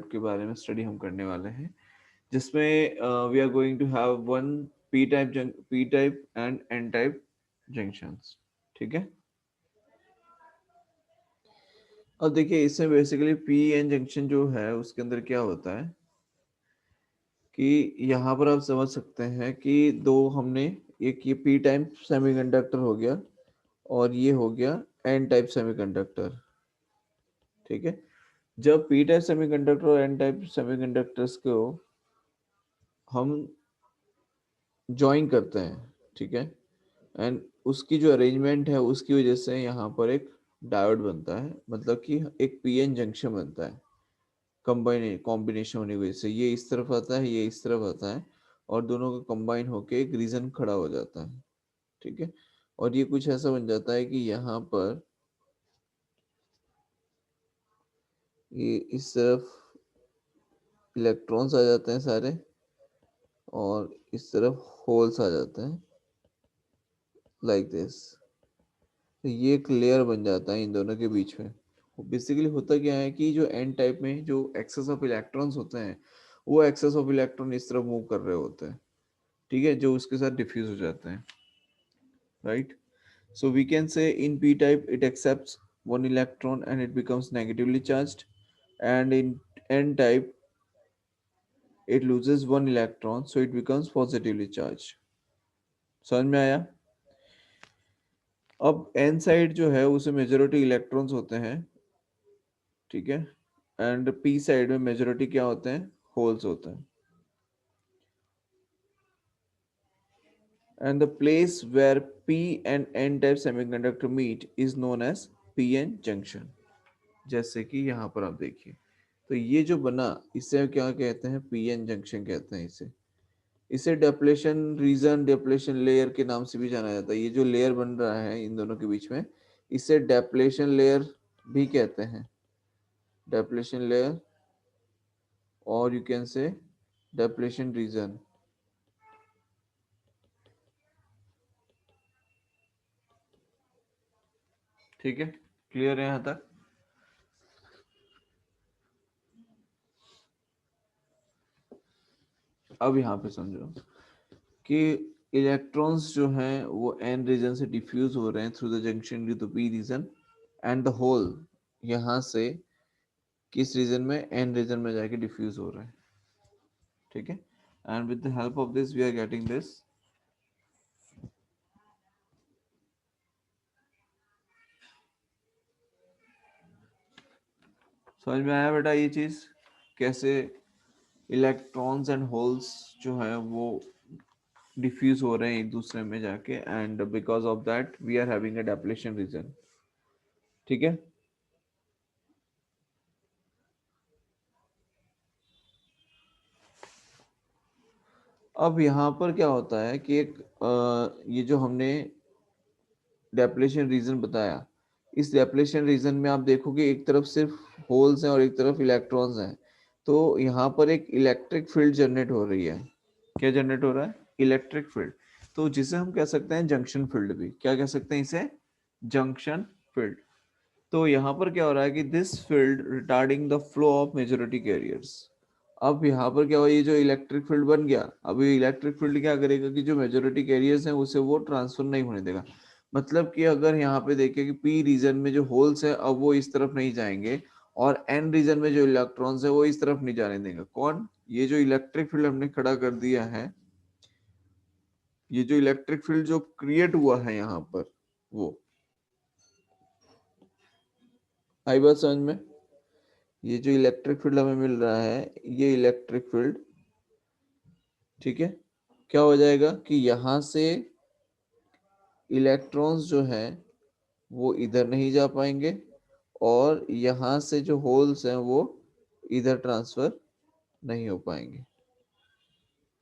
के बारे में स्टडी हम करने वाले हैं, जिसमें we are going to have one P type and N type junctions. ठीक है। अब देखिए इसमें बेसिकली पी एन जंक्शन जो है उसके अंदर क्या होता है कि यहाँ पर आप समझ सकते हैं कि दो हमने, एक ये पी टाइप सेमीकंडक्टर हो गया और ये हो गया एन टाइप सेमीकंडक्टर। ठीक है। जब पी टाइप सेमीकंडक्टर और एन टाइप सेमीकंडक्टर्स को हम ज्वाइन करते हैं, ठीक है, एंड उसकी जो अरेंजमेंट है उसकी वजह से यहाँ पर एक डायोड बनता है, मतलब कि एक पीएन जंक्शन बनता है। कॉम्बिनेशन होने की वजह से ये इस तरफ आता है, ये इस तरफ आता है, और दोनों का कंबाइन होके एक रीजन खड़ा हो जाता है। ठीक है। और ये कुछ ऐसा बन जाता है कि यहाँ पर ये इस तरफ इलेक्ट्रॉन्स आ जाते हैं सारे, और इस तरफ होल्स आ जाते हैं, लाइक दिस। तो ये एक लेयर बन जाता है इन दोनों के बीच में। बेसिकली होता क्या है कि जो एन टाइप में जो एक्सेस ऑफ इलेक्ट्रॉन्स होते हैं, वो एक्सेस ऑफ इलेक्ट्रॉन इस तरफ मूव कर रहे होते हैं, ठीक है, जो उसके साथ डिफ्यूज हो जाते हैं, right. So we can say in p type it accepts one electron and it becomes negatively charged, and in n type it loses one electron so it becomes positively charged। समझ में आया? अब n side जो है उसे majority electrons होते हैं, ठीक है, एंड p साइड में मेजोरिटी क्या होते हैं? होल्स होते हैं। And the place where p and n type semiconductor meet is known as pn junction। जैसे कि यहाँ पर आप देखिए, तो ये जो बना इसे क्या कहते हैं? पीएन जंक्शन कहते हैं इसे। इसे डेप्लेशन रीजन, डेप्लेशन लेयर के नाम से भी जाना जाता है। ये जो लेयर बन रहा है इन दोनों के बीच में, इसे डेप्लेशन लेयर भी कहते हैं, डेप्लेशन लेयर, और you can say depletion region. ठीक है, क्लियर है यहाँ तक? अब यहाँ पे समझो कि इलेक्ट्रॉन्स जो हैं वो एन रीजन से डिफ्यूज हो रहे हैं through the junction due to P region, and the hole यहाँ से किस रीजन में? एन रीजन में जाके डिफ्यूज हो रहे हैं। ठीक है। And with the help of this we are getting this. समझ में आया बेटा ये चीज? कैसे इलेक्ट्रॉन्स एंड होल्स जो है वो डिफ्यूज हो रहे हैं एक दूसरे में जाके, and because of that we are having a depletion region. ठीक है। अब यहाँ पर क्या होता है कि एक ये जो हमने डेप्लेशन रीजन बताया, इस डेप्लेशन रीजन में आप देखोगे एक तरफ सिर्फ होल्स हैं और एक तरफ इलेक्ट्रॉन्स हैं, तो यहाँ पर एक इलेक्ट्रिक फील्ड जनरेट हो रही है। क्या जनरेट हो रहा है? Electric field. तो जिसे हम कह सकते हैं जंक्शन फील्ड भी। क्या कह सकते हैं इसे? Junction field. तो यहाँ पर क्या हो रहा है कि this field retarding the flow of majority carriers. अब यहाँ पर क्या हुआ, ये जो इलेक्ट्रिक फील्ड बन गया, अब ये इलेक्ट्रिक फील्ड क्या करेगा कि जो मेजोरिटी कैरियर्स हैं उसे वो ट्रांसफर नहीं होने देगा। मतलब कि अगर यहाँ पे देखें कि पी रीजन में जो होल्स है अब वो इस तरफ नहीं जाएंगे, और एन रीजन में जो इलेक्ट्रॉन्स है वो इस तरफ नहीं जाने देंगे। कौन? ये जो इलेक्ट्रिक फील्ड हमने खड़ा कर दिया है, ये जो इलेक्ट्रिक फील्ड जो क्रिएट हुआ है यहाँ पर, वो आई बात समझ में? ये जो इलेक्ट्रिक फील्ड हमें मिल रहा है, ये इलेक्ट्रिक फील्ड, ठीक है, क्या हो जाएगा कि यहाँ से इलेक्ट्रॉन्स जो हैं वो इधर नहीं जा पाएंगे, और यहाँ से जो होल्स हैं वो इधर ट्रांसफर नहीं हो पाएंगे।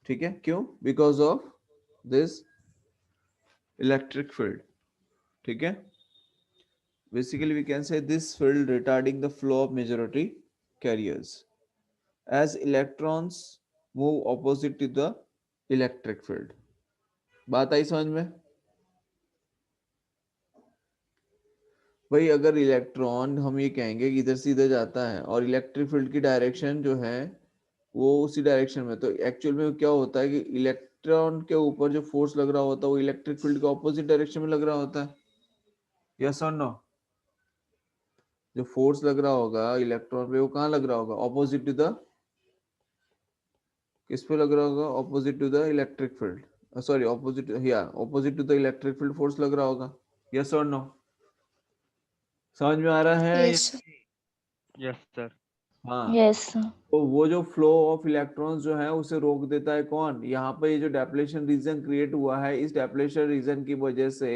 ठीक है, क्यों? Because of this electric field. ठीक है। Basically we can say this field retarding the flow of majority carriers as electrons move opposite to the electric field। बात आई समझ में? भाई अगर इलेक्ट्रॉन हम ये कहेंगे कि इधर से इधर जाता है और इलेक्ट्रिक फील्ड की डायरेक्शन जो है वो उसी डायरेक्शन में, तो एक्चुअल में क्या होता है कि इलेक्ट्रॉन के ऊपर जो फोर्स लग रहा होता है वो इलेक्ट्रिक फील्ड के ऑपोजिट डायरेक्शन में लग रहा होता है, यस और नो? जो फोर्स लग रहा होगा इलेक्ट्रॉन पे वो कहाँ लग रहा होगा? ऑपोजिट टू द, किस पे लग रहा होगा? Opposite to the electric field, sorry opposite, या opposite to the electric field force लग रहा होगा, यस और नो? समझ में आ रहा है Yes, sir. Yes sir. हाँ। Yes, sir. तो वो जो फ्लो ऑफ इलेक्ट्रॉन्स जो है उसे रोक देता है कौन? यहाँ पर ये जो डेप्लेशन रीजन क्रिएट हुआ है, इस डेप्लेशन रीजन की वजह से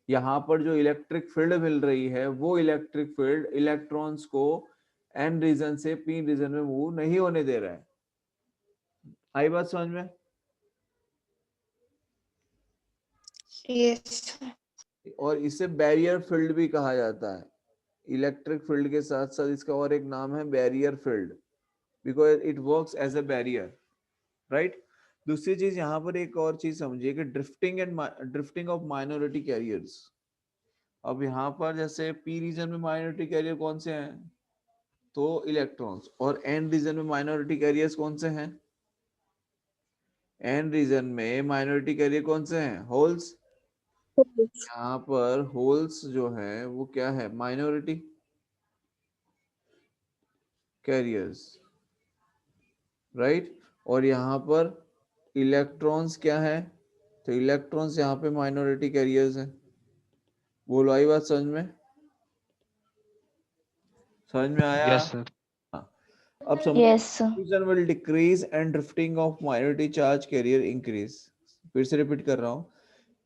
यहाँ पर जो इलेक्ट्रिक फील्ड मिल रही है वो इलेक्ट्रिक फील्ड इलेक्ट्रॉन्स को एन रीजन से पी रीजन में मूव नहीं होने दे रहा है। आई बात समझ में? Yes, sir. और इसे बैरियर फील्ड भी कहा जाता है। इलेक्ट्रिक फील्ड के साथ साथ इसका और एक नाम है barrier field, because it works as a barrier, right? दूसरी चीज यहाँ पर एक और चीज समझिए कि ड्रिफ्टिंग ऑफ माइनॉरिटी कैरियर्स। अब यहाँ पर जैसे पी रीजन में माइनॉरिटी कैरियर कौन से हैं? तो इलेक्ट्रॉन्स। और एन रीजन में माइनॉरिटी कैरियर्स कौन से हैं? एन रीजन में माइनॉरिटी कैरियर कौन से हैं? होल्स। यहाँ पर होल्स जो है वो क्या है? Minority carriers, right? और यहाँ पर इलेक्ट्रॉन्स क्या है? तो इलेक्ट्रॉन्स यहाँ पे माइनॉरिटी कैरियर्स है। बोलो, आई बात समझ में? समझ में आया? Yes sir. हाँ। अब समझो, Yes, sir. diffusion will decrease and drifting of minority charge carrier increase। फिर से रिपीट कर रहा हूँ,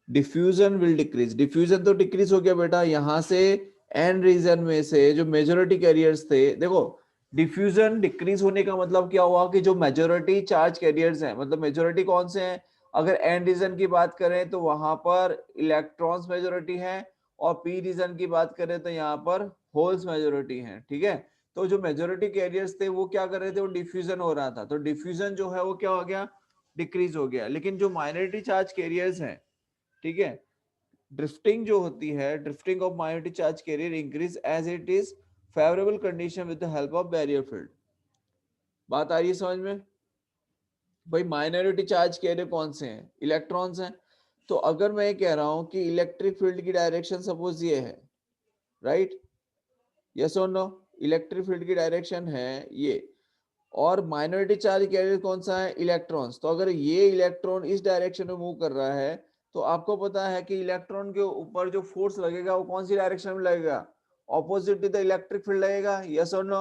डिफ्यूजन विल डिक्रीज। डिफ्यूजन तो डिक्रीज हो गया बेटा, यहां से एन रीजन में से जो मेजोरिटी कैरियर्स थे, देखो डिफ्यूजन डिक्रीज होने का मतलब क्या हुआ कि जो मेजोरिटी चार्ज कैरियर्स हैं, मतलब मेजोरिटी कौन से हैं? अगर एन रीजन की बात करें तो वहां पर इलेक्ट्रॉन्स मेजोरिटी है, और पी रीजन की बात करें तो यहाँ पर होल्स मेजोरिटी है, ठीक है? तो जो मेजोरिटी कैरियर्स थे वो क्या कर रहे थे? वो डिफ्यूजन हो रहा था, तो डिफ्यूजन जो है वो क्या हो गया? डिक्रीज हो गया। लेकिन जो माइनॉरिटी चार्ज कैरियर्स हैं, ठीक है, ड्रिफ्टिंग जो होती है, drifting of minority charge carrier increase as it is favourable condition with the help of barrier field. बात आ रही है समझ में? भाई माइनॉरिटी चार्ज कैरियर कौन से हैं? इलेक्ट्रॉन्स हैं। तो अगर मैं कह रहा हूं कि इलेक्ट्रिक फील्ड की डायरेक्शन सपोज ये है, राइट? यस और नो? इलेक्ट्रिक फील्ड की डायरेक्शन है ये, और माइनॉरिटी चार्ज कैरियर कौन सा है? इलेक्ट्रॉन्स। तो अगर ये इलेक्ट्रॉन इस डायरेक्शन में मूव कर रहा है, तो आपको पता है कि इलेक्ट्रॉन के ऊपर जो फोर्स लगेगा वो कौन सी डायरेक्शन में लगेगा? Opposite to the electric field लगेगा, यस और नो?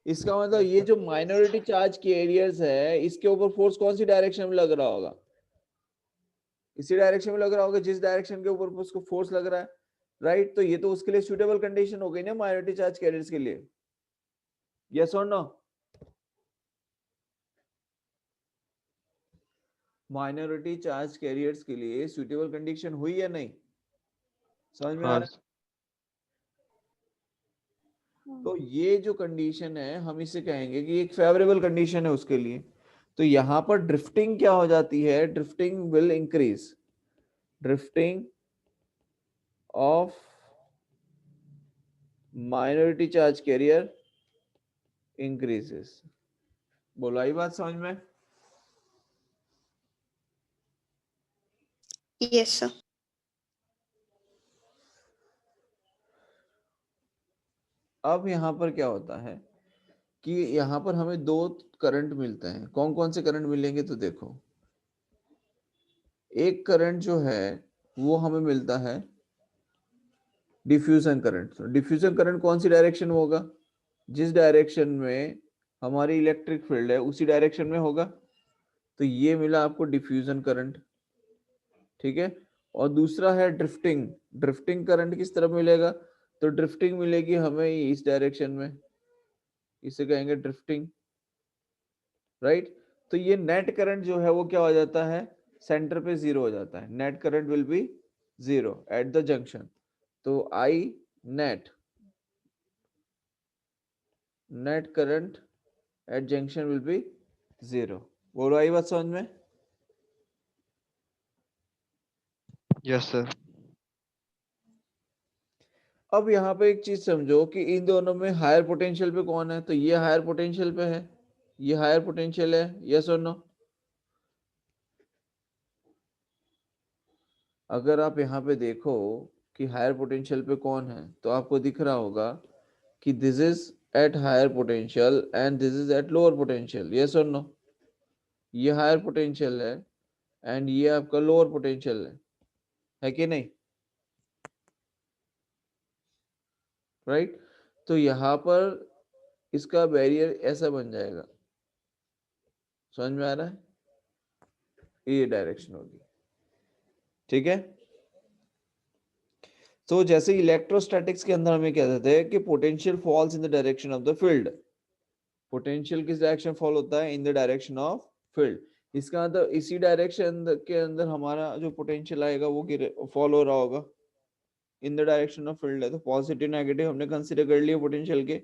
इसका मतलब ये जो माइनॉरिटी चार्ज कैरियर्स है इसके ऊपर फोर्स कौन सी डायरेक्शन में लग रहा होगा? इसी डायरेक्शन में लग रहा होगा जिस डायरेक्शन के ऊपर उसको फोर्स लग रहा है, राइट? तो ये तो उसके लिए सुटेबल कंडीशन हो गई ना माइनॉरिटी चार्ज कैरियर्स के लिए, यस और नो? माइनॉरिटी चार्ज कैरियर्स के लिए सुटेबल कंडीशन हुई या नहीं? समझ में आ हाँ। रहा है? तो ये जो कंडीशन है हम इसे कहेंगे कि एक फेवरेबल कंडीशन है उसके लिए। तो यहां पर ड्रिफ्टिंग क्या हो जाती है? Drifting will increase, drifting of minority charge career increases. बोलो, आई बात समझ में? Yes, sir. अब यहां पर क्या होता है कि यहां पर हमें दो करंट मिलते हैं। कौन कौन से करंट मिलेंगे? तो देखो, एक करंट जो है वो हमें मिलता है डिफ्यूजन करंट। तो डिफ्यूजन करंट कौन सी डायरेक्शन में होगा? जिस डायरेक्शन में हमारी इलेक्ट्रिक फील्ड है उसी डायरेक्शन में होगा। तो ये मिला आपको डिफ्यूजन करंट, ठीक है? और दूसरा है ड्रिफ्टिंग। ड्रिफ्टिंग करंट किस तरफ मिलेगा? तो ड्रिफ्टिंग मिलेगी हमें इस डायरेक्शन में, इसे कहेंगे ड्रिफ्टिंग, राइट? तो ये नेट करंट जो है वो क्या हो जाता है? सेंटर पे जीरो हो जाता है। Net current will be zero at the junction. तो I net, net current at junction will be zero. बोलो, आई बात समझ में? Yes sir. अब यहाँ पे एक चीज समझो कि इन दोनों में हायर पोटेंशियल पे कौन है, तो ये हायर पोटेंशियल पे है, ये हायर पोटेंशियल है, यस और नो। अगर आप यहाँ पे देखो कि हायर पोटेंशियल पे कौन है, तो आपको दिख रहा होगा कि this is at higher potential and this is at lower potential, yes और नो। ये हायर पोटेंशियल है एंड ये आपका लोअर पोटेंशियल है कि नहीं, राइट। तो यहाँ पर इसका बैरियर ऐसा बन जाएगा, समझ में आ रहा है, ये डायरेक्शन होगी, ठीक है। तो जैसे इलेक्ट्रोस्टैटिक्स के अंदर हमें कहते थे कि potential falls in the direction of the field, potential किस डायरेक्शन फॉल होता है, in the direction of field. इसका मतलब इसी डायरेक्शन के अंदर हमारा जो पोटेंशियल आएगा वो फॉल हो रहा होगा, in the direction of field है, तो पॉजिटिव नेगेटिव हमने कंसीडर कर लिए पोटेंशियल के।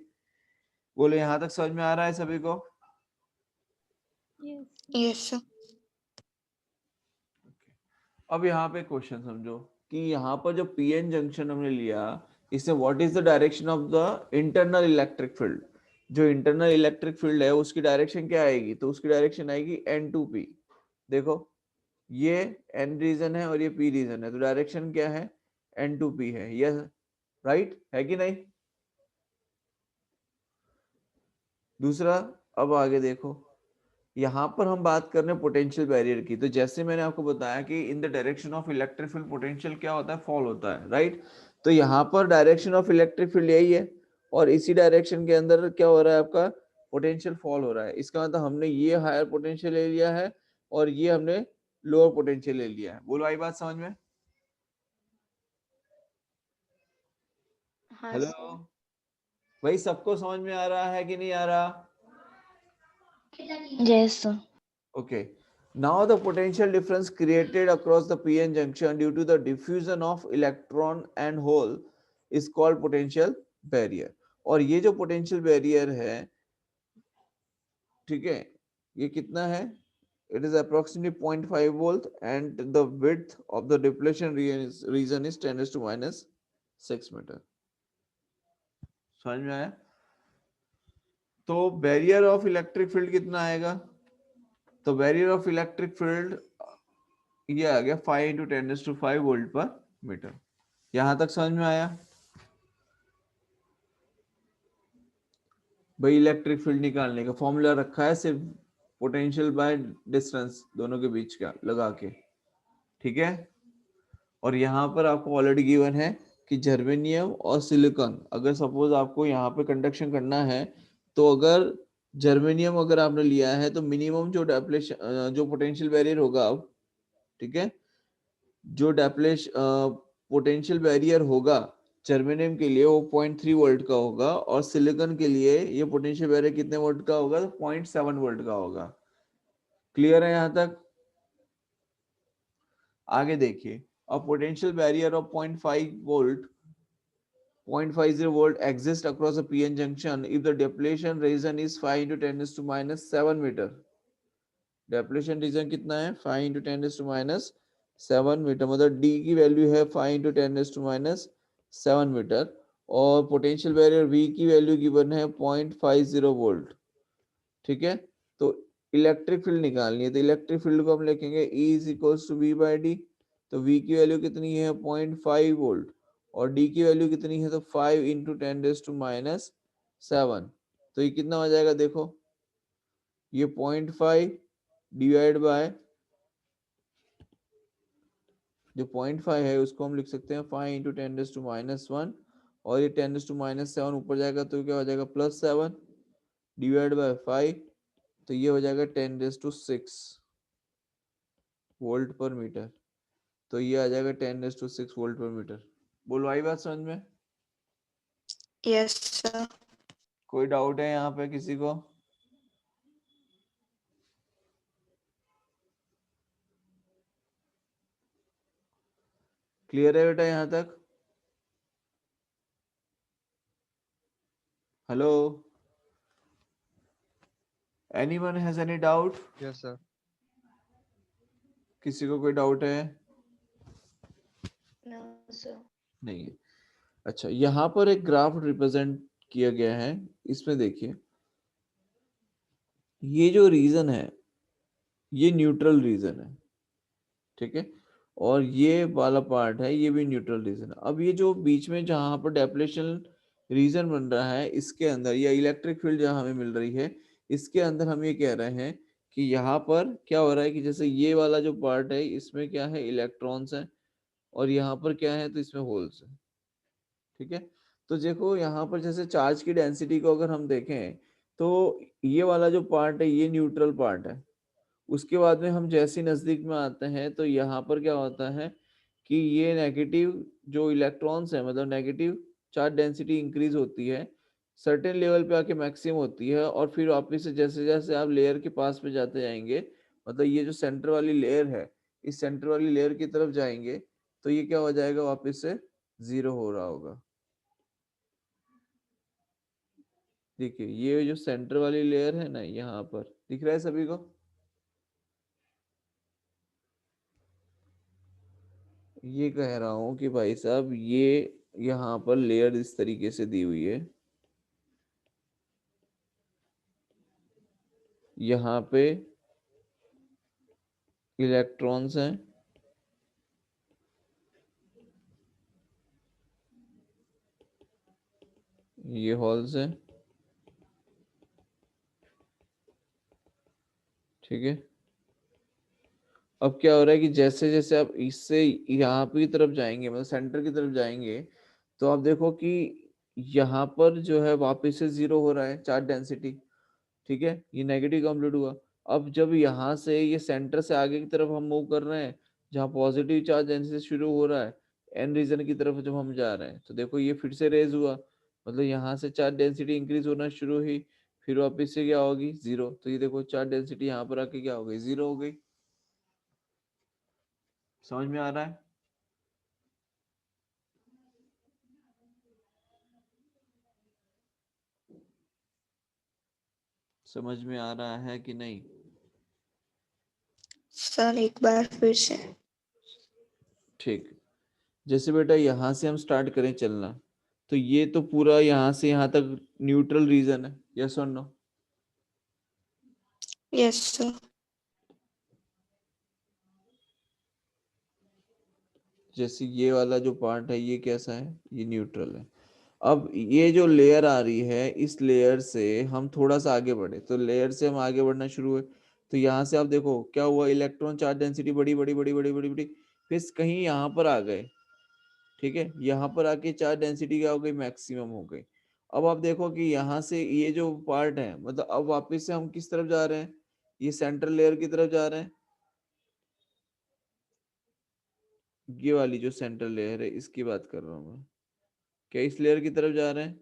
बोले यहाँ तक समझ में आ रहा है सभी को? Yes sir. अब यहाँ पे क्वेश्चन समझो कि यहाँ पर जो पीएन जंक्शन हमने लिया, इससे what is the direction of the internal electric field, जो इंटरनल इलेक्ट्रिक फील्ड है उसकी डायरेक्शन क्या आएगी, तो उसकी डायरेक्शन आएगी N2P। देखो ये N रीजन है और ये P रीजन है, तो डायरेक्शन क्या है, N2P है, यस राइट है कि नहीं। दूसरा, अब आगे देखो, यहाँ पर हम बात कर रहे हैं पोटेंशियल बैरियर की, तो जैसे मैंने आपको बताया कि in the direction of electric field potential क्या होता है, फॉल होता है, राइट। तो यहाँ पर डायरेक्शन ऑफ इलेक्ट्रिक फील्ड यही है और इसी डायरेक्शन के अंदर क्या हो रहा है, आपका पोटेंशियल फॉल हो रहा है। इसका मतलब हमने ये हायर पोटेंशियल ले लिया है और ये हमने लोअर पोटेंशियल ले लिया है। बोलो आई बात समझ में? हाँ हेलो सर। भाई, सबको समझ में आ रहा है कि नहीं आ रहा? Yes sir. Okay. Now the potential difference created across the PN junction due to the diffusion of electron and hole is called potential barrier. और ये जो potential barrier है, ठीक है, ये कितना है? It is approximately 0.5 volt and the width of the depletion region is 10 to minus 6 meter. समझ में आया? तो बैरियर ऑफ इलेक्ट्रिक फील्ड कितना आएगा? तो बैरियर ऑफ इलेक्ट्रिक फील्ड ये आ गया 5 into 10⁵ वोल्ट पर मीटर। यहां तक समझ में आया? भाई इलेक्ट्रिक फील्ड निकालने का फॉर्मूला रखा है सिर्फ पोटेंशियल बाय डिस्टेंस दोनों के बीच का लगा के, ठीक है। और यहाँ पर आपको ऑलरेडी गिवन है कि जर्मेनियम और सिलिकॉन, अगर सपोज आपको यहाँ पे कंडक्शन करना है, तो अगर जर्मेनियम अगर आपने लिया है तो मिनिमम जो डेप्लेशन जो पोटेंशियल बैरियर होगा, अब ठीक है, जो पोटेंशियल बैरियर होगा जर्मेनियम के लिए वो 0.3 वोल्ट का होगा और सिलिकॉन के लिए ये पोटेंशियल बैरियर कितने वोल्ट का होगा, तो 0.7 वोल्ट का होगा। क्लियर है यहाँ तक? आगे देखिए, a potential barrier of 0.5 volt 0.50 volt exists across a PN junction if the depletion region is 5 into 10 is to minus 7 meter। Depletion region कितना है, 5 into 10 is to minus 7 metre, मतलब D की वैल्यू है 5 into 10 is to minus 7 metre और potential barrier V की value given है 0.50 volt, ठीक है। तो इलेक्ट्रिक फील्ड निकालनी है, तो इलेक्ट्रिक फील्ड को हम लिखेंगे E is equals to V by D। तो V की वैल्यू कितनी है, 0.5 वोल्ट और D की वैल्यू कितनी है, तो 5 into 10⁻⁷। तो ये कितना हो जाएगा, देखो ये 0.5 डिवाइड बाय जो 0.5 है उसको हम लिख सकते हैं 5 into 10⁻⁻1 और ये 10⁻⁷ ऊपर जाएगा तो क्या हो जाएगा +7 डिवाइड बाय 5, तो ये हो जाएगा 10⁶ वोल्ट पर मीटर। तो ये आ जाएगा 10⁶ वोल्ट पर मीटर। बोलो आई बात समझ में? Yes sir. कोई डाउट है यहाँ पे किसी को? क्लियर है बेटा यहाँ तक? Hello, anyone has any doubt? Yes sir. किसी को कोई डाउट है? No sir. नहीं है। अच्छा, यहाँ पर एक ग्राफ रिप्रेजेंट किया गया है, इसमें देखिए ये जो रीजन है ये न्यूट्रल रीजन है, ठीक है, और ये वाला पार्ट है ये भी न्यूट्रल रीजन है। अब ये जो बीच में जहां पर डेप्लेशन रीजन बन रहा है इसके अंदर या इलेक्ट्रिक फील्ड जहां हमें मिल रही है इसके अंदर हम ये कह रहे हैं कि यहाँ पर क्या हो रहा है कि जैसे ये वाला जो पार्ट है इसमें क्या है, इलेक्ट्रॉन्स है, और यहाँ पर क्या है, तो इसमें होल्स है, ठीक है। तो देखो यहाँ पर जैसे चार्ज की डेंसिटी को अगर हम देखें तो ये वाला जो पार्ट है ये न्यूट्रल पार्ट है। उसके बाद में हम जैसे नजदीक में आते हैं तो यहाँ पर क्या होता है कि ये नेगेटिव जो इलेक्ट्रॉन्स है, मतलब नेगेटिव चार्ज डेंसिटी इंक्रीज होती है, सर्टेन लेवल पे आके मैक्सिमम होती है, और फिर वापस से जैसे जैसे आप लेयर के पास में जाते जाएंगे, मतलब ये जो सेंटर वाली लेयर है इस सेंटर वाली लेयर की तरफ जाएंगे तो ये क्या हो जाएगा, वापस से जीरो हो रहा होगा। देखिए ये जो सेंटर वाली लेयर है ना, यहाँ पर दिख रहा है सभी को, ये कह रहा हूं कि भाई साहब ये यहाँ पर लेयर इस तरीके से दी हुई है, यहाँ पे इलेक्ट्रॉन्स हैं, ये होल्स हैं, ठीक है। अब क्या हो रहा है कि जैसे जैसे आप इससे यहाँ की तरफ जाएंगे, मतलब सेंटर की तरफ जाएंगे, तो आप देखो कि यहाँ पर जो है वापस से जीरो हो रहा है चार्ज डेंसिटी, ठीक है, ये नेगेटिव कंप्लीट हुआ। अब जब यहाँ से ये सेंटर से आगे की तरफ हम मूव कर रहे हैं जहाँ पॉजिटिव चार्ज डेंसिटी शुरू हो रहा है, एन रीजन की तरफ जब हम जा रहे हैं तो देखो ये फिर से रेज हुआ, मतलब यहाँ से चार्ज डेंसिटी इंक्रीज होना शुरू हुई, फिर वापस से क्या होगी, जीरो। तो ये देखो चार्ज डेंसिटी यहाँ पर आके क्या हो गई, जीरो हो गई। समझ में आ रहा है? समझ में आ रहा है कि नहीं? सर एक बार फिर से। ठीक, जैसे बेटा यहाँ से हम स्टार्ट करें चलना, तो ये तो पूरा यहाँ से यहाँ तक न्यूट्रल रीजन है, यस और नो? Yes sir. जैसे ये वाला जो पार्ट है ये कैसा है, ये न्यूट्रल है। अब ये जो लेयर आ रही है इस लेयर से हम थोड़ा सा आगे बढ़े, तो लेयर से हम आगे बढ़ना शुरू हुए, तो यहाँ से आप देखो क्या हुआ, इलेक्ट्रॉन चार्ज डेंसिटी बड़ी बड़ी बड़ी बड़ी बड़ी बड़ी, फिर कहीं यहाँ पर आ गए, ठीक है, यहाँ पर आके चार्ज डेंसिटी क्या हो गई, मैक्सिमम हो गई। अब आप देखो कि यहाँ से ये जो पार्ट है, मतलब अब वापस से हम किस तरफ जा रहे हैं, ये सेंट्रल लेयर की तरफ जा रहे हैं, ये वाली जो सेंट्रल लेयर है इसकी बात कर रहा हूँ मैं, क्या इस लेयर की तरफ जा रहे हैं?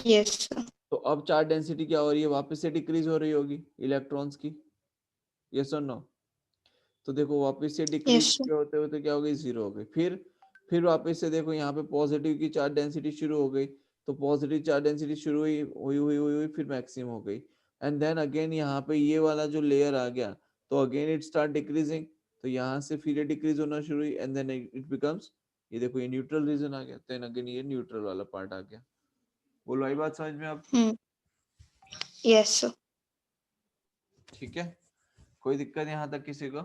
Yes sir. तो अब चार्ज डेंसिटी क्या हो रही है, वापस से डिक्रीज हो रही होगी इलेक्ट्रॉन्स की, यस और नो? तो देखो वापस से यस डिक्रीज सर। होते होते क्या हो गई, जीरो हो गई। फिर वापस से देखो यहाँ पे पॉजिटिव की चार्ज डेंसिटी शुरू हो गई, तो पॉजिटिव चार्ज डेंसिटी शुरू हुई हुई हुई हुई हुई फिर मैक्सिमम हो गई, एंड देन अगेन यहाँ पे ये वाला जो लेयर आ गया तो अगेन इट स्टार्ट डिक्रीजिंग, तो यहाँ से फिर ये डिक्रीज होना शुरू हुई, एंड देन इट बिकम्स, ये देखो ये न्यूट्रल रीजन आ गया, देन अगेन ये न्यूट्रल वाला पार्ट आ गया। बोलो आई बात समझ में आप? Yes sir. ठीक है, कोई दिक्कत यहाँ तक किसी को?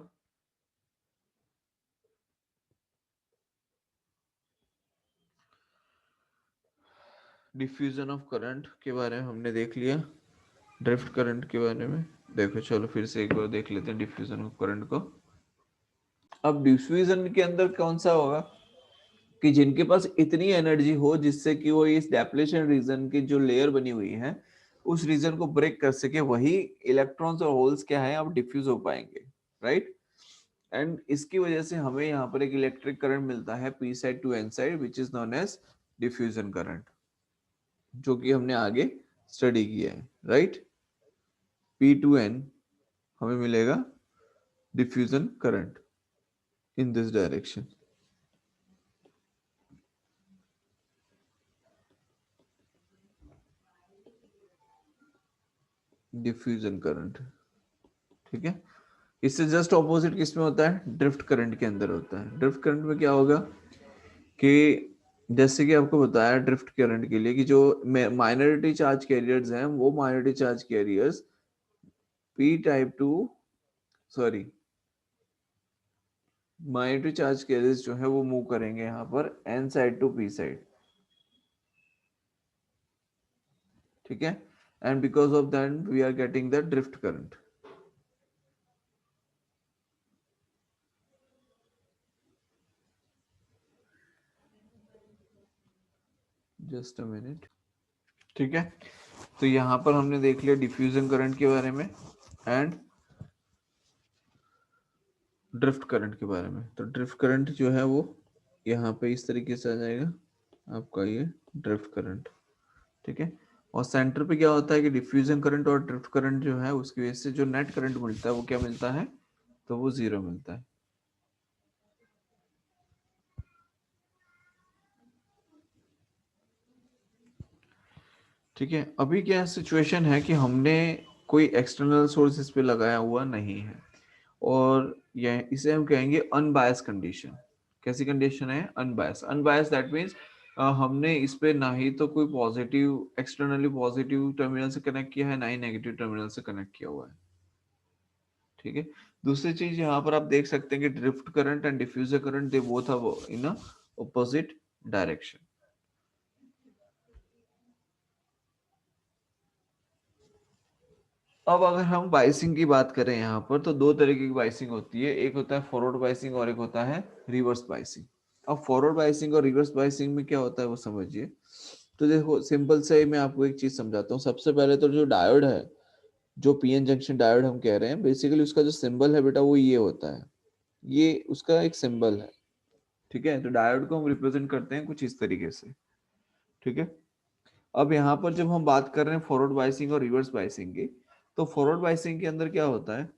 डिफ्यूजन ऑफ करंट के बारे में हमने देख लिया, ड्रिफ्ट करंट के बारे में देखो, चलो फिर से एक बार देख लेते हैं डिफ्यूजन ऑफ करंट को। अब डिफ्यूजन के अंदर कौन सा होगा कि जिनके पास इतनी एनर्जी हो जिससे कि वो इस डेप्लेशन रीजन की जो लेयर बनी हुई है उस रीजन को ब्रेक कर सके, वही इलेक्ट्रॉन्स और होल्स क्या है, अब डिफ्यूज हो पाएंगे, राइट। एंड इसकी वजह से हमें यहाँ पर एक इलेक्ट्रिक करंट मिलता है P side to N side which is known as diffusion current, जो कि हमने आगे स्टडी किया है, राइट। पी टू एन हमें मिलेगा diffusion current in this direction. Diffusion current, ठीक है। इससे जस्ट ऑपोजिट किस में होता है, ड्रिफ्ट करंट के अंदर होता है। ड्रिफ्ट करंट में क्या होगा कि जैसे कि आपको बताया ड्रिफ्ट करंट के लिए कि जो माइनॉरिटी चार्ज कैरियर्स हैं वो minority charge carriers P type to sorry minority charge carriers जो है वो मूव करेंगे यहाँ पर N side to P side, ठीक है, and because of that we are getting the drift current. Just a minute, ठीक है। तो यहाँ पर हमने देख लिया डिफ्यूजन करंट के बारे में एंड ड्रिफ्ट करंट के बारे में। तो ड्रिफ्ट करंट जो है वो यहाँ पे इस तरीके से आ जाएगा आपका ये ड्रिफ्ट करंट, ठीक है। और सेंटर पे क्या होता है कि डिफ्यूजन करंट और ड्रिफ्ट करंट जो है उसकी वजह से जो नेट करंट मिलता है वो क्या मिलता है, तो वो जीरो मिलता है। ठीक है, अभी क्या सिचुएशन है कि हमने कोई एक्सटर्नल सोर्स इस पे लगाया हुआ नहीं है और यह इसे हम कहेंगे अनबायस कंडीशन। कैसी कंडीशन है, अनबायस। अनबायस दैट मीन्स हमने इस पे ना ही तो कोई पॉजिटिव एक्सटर्नली पॉजिटिव टर्मिनल से कनेक्ट किया है, ना ही नेगेटिव टर्मिनल से कनेक्ट किया हुआ है, ठीक है। दूसरी चीज यहाँ पर आप देख सकते हैं कि drift current and diffuser current they both are in a opposite direction. अब अगर हम बाइसिंग की बात करें यहाँ पर तो दो तरीके की बाइसिंग होती है, एक होता है फॉरवर्ड बाइसिंग और एक होता है रिवर्स बाइसिंग। अब फॉरवर्ड बाइसिंग और रिवर्स बाइसिंग में क्या होता है वो समझिए। तो देखो सिंपल से मैं आपको एक चीज समझाता हूँ। सबसे पहले तो जो डायोड है, जो पीएन जंक्शन डायोड हम कह रहे हैं, बेसिकली उसका जो सिंबल है बेटा वो ये होता है, ये उसका एक सिंबल है, ठीक है। तो डायोड को हम रिप्रेजेंट करते हैं कुछ इस तरीके से, ठीक है। अब यहाँ पर जब हम बात कर रहे हैं फॉरवर्ड बाइसिंग और रिवर्स बाइसिंग की, तो फॉरवर्ड बाइसिंग के अंदर क्या होता है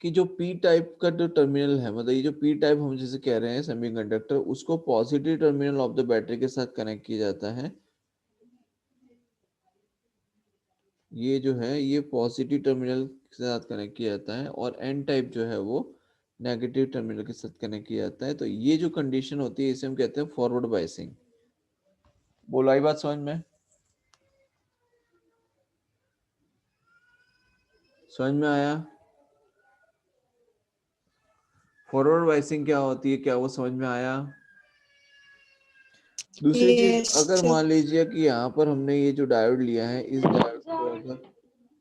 कि जो पी टाइप का जो टर्मिनल है, मतलब ये जो पी टाइप हम जैसे कह रहे हैं सेमीकंडक्टर, उसको positive terminal of the battery के साथ कनेक्ट किया जाता है। ये जो है ये पॉजिटिव टर्मिनल के साथ कनेक्ट किया जाता है और एन टाइप जो है वो नेगेटिव टर्मिनल के साथ कनेक्ट किया जाता है। तो ये जो कंडीशन होती है इसे हम कहते हैं फॉरवर्ड बाइसिंग। बोलो आई बात समझ में, समझ में आया? फॉरवर्ड बाइसिंग क्या होती है, क्या वो समझ में आया? दूसरी चीज, Yes, अगर sir. मान लीजिए कि यहाँ पर हमने ये जो डायोड लिया है, इस डायोड को अगर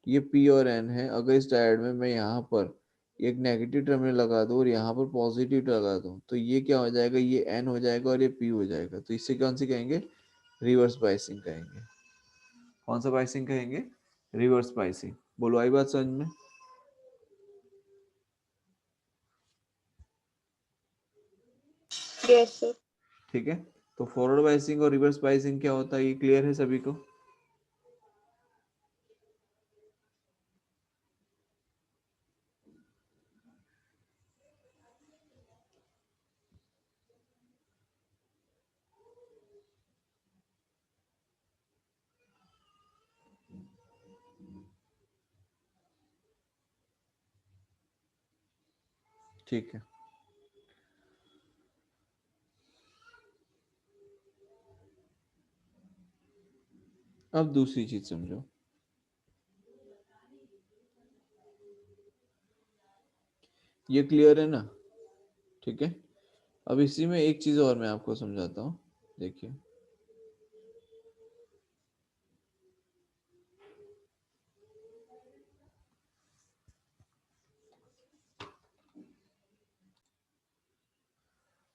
ये पी और एन है, अगर इस डायोड में मैं यहाँ पर एक नेगेटिव टर्मिनल लगा दूं और यहाँ पर पॉजिटिव लगा दूं, तो ये क्या हो जाएगा, ये एन हो जाएगा और ये पी हो जाएगा। तो इससे कौन सी कहेंगे, रिवर्स बाइसिंग कहेंगे। कौन सा बाइसिंग कहेंगे, रिवर्स बाइसिंग। बोलो आई बात समझ में? Yes, sir. ठीक है। तो फॉरवर्ड बाइसिंग और रिवर्स बाइसिंग क्या होता है, ये क्लियर है सभी को? ठीक है। अब दूसरी चीज समझो, ये क्लियर है ना? ठीक है। अब इसी में एक चीज और मैं आपको समझाता हूँ, देखिए।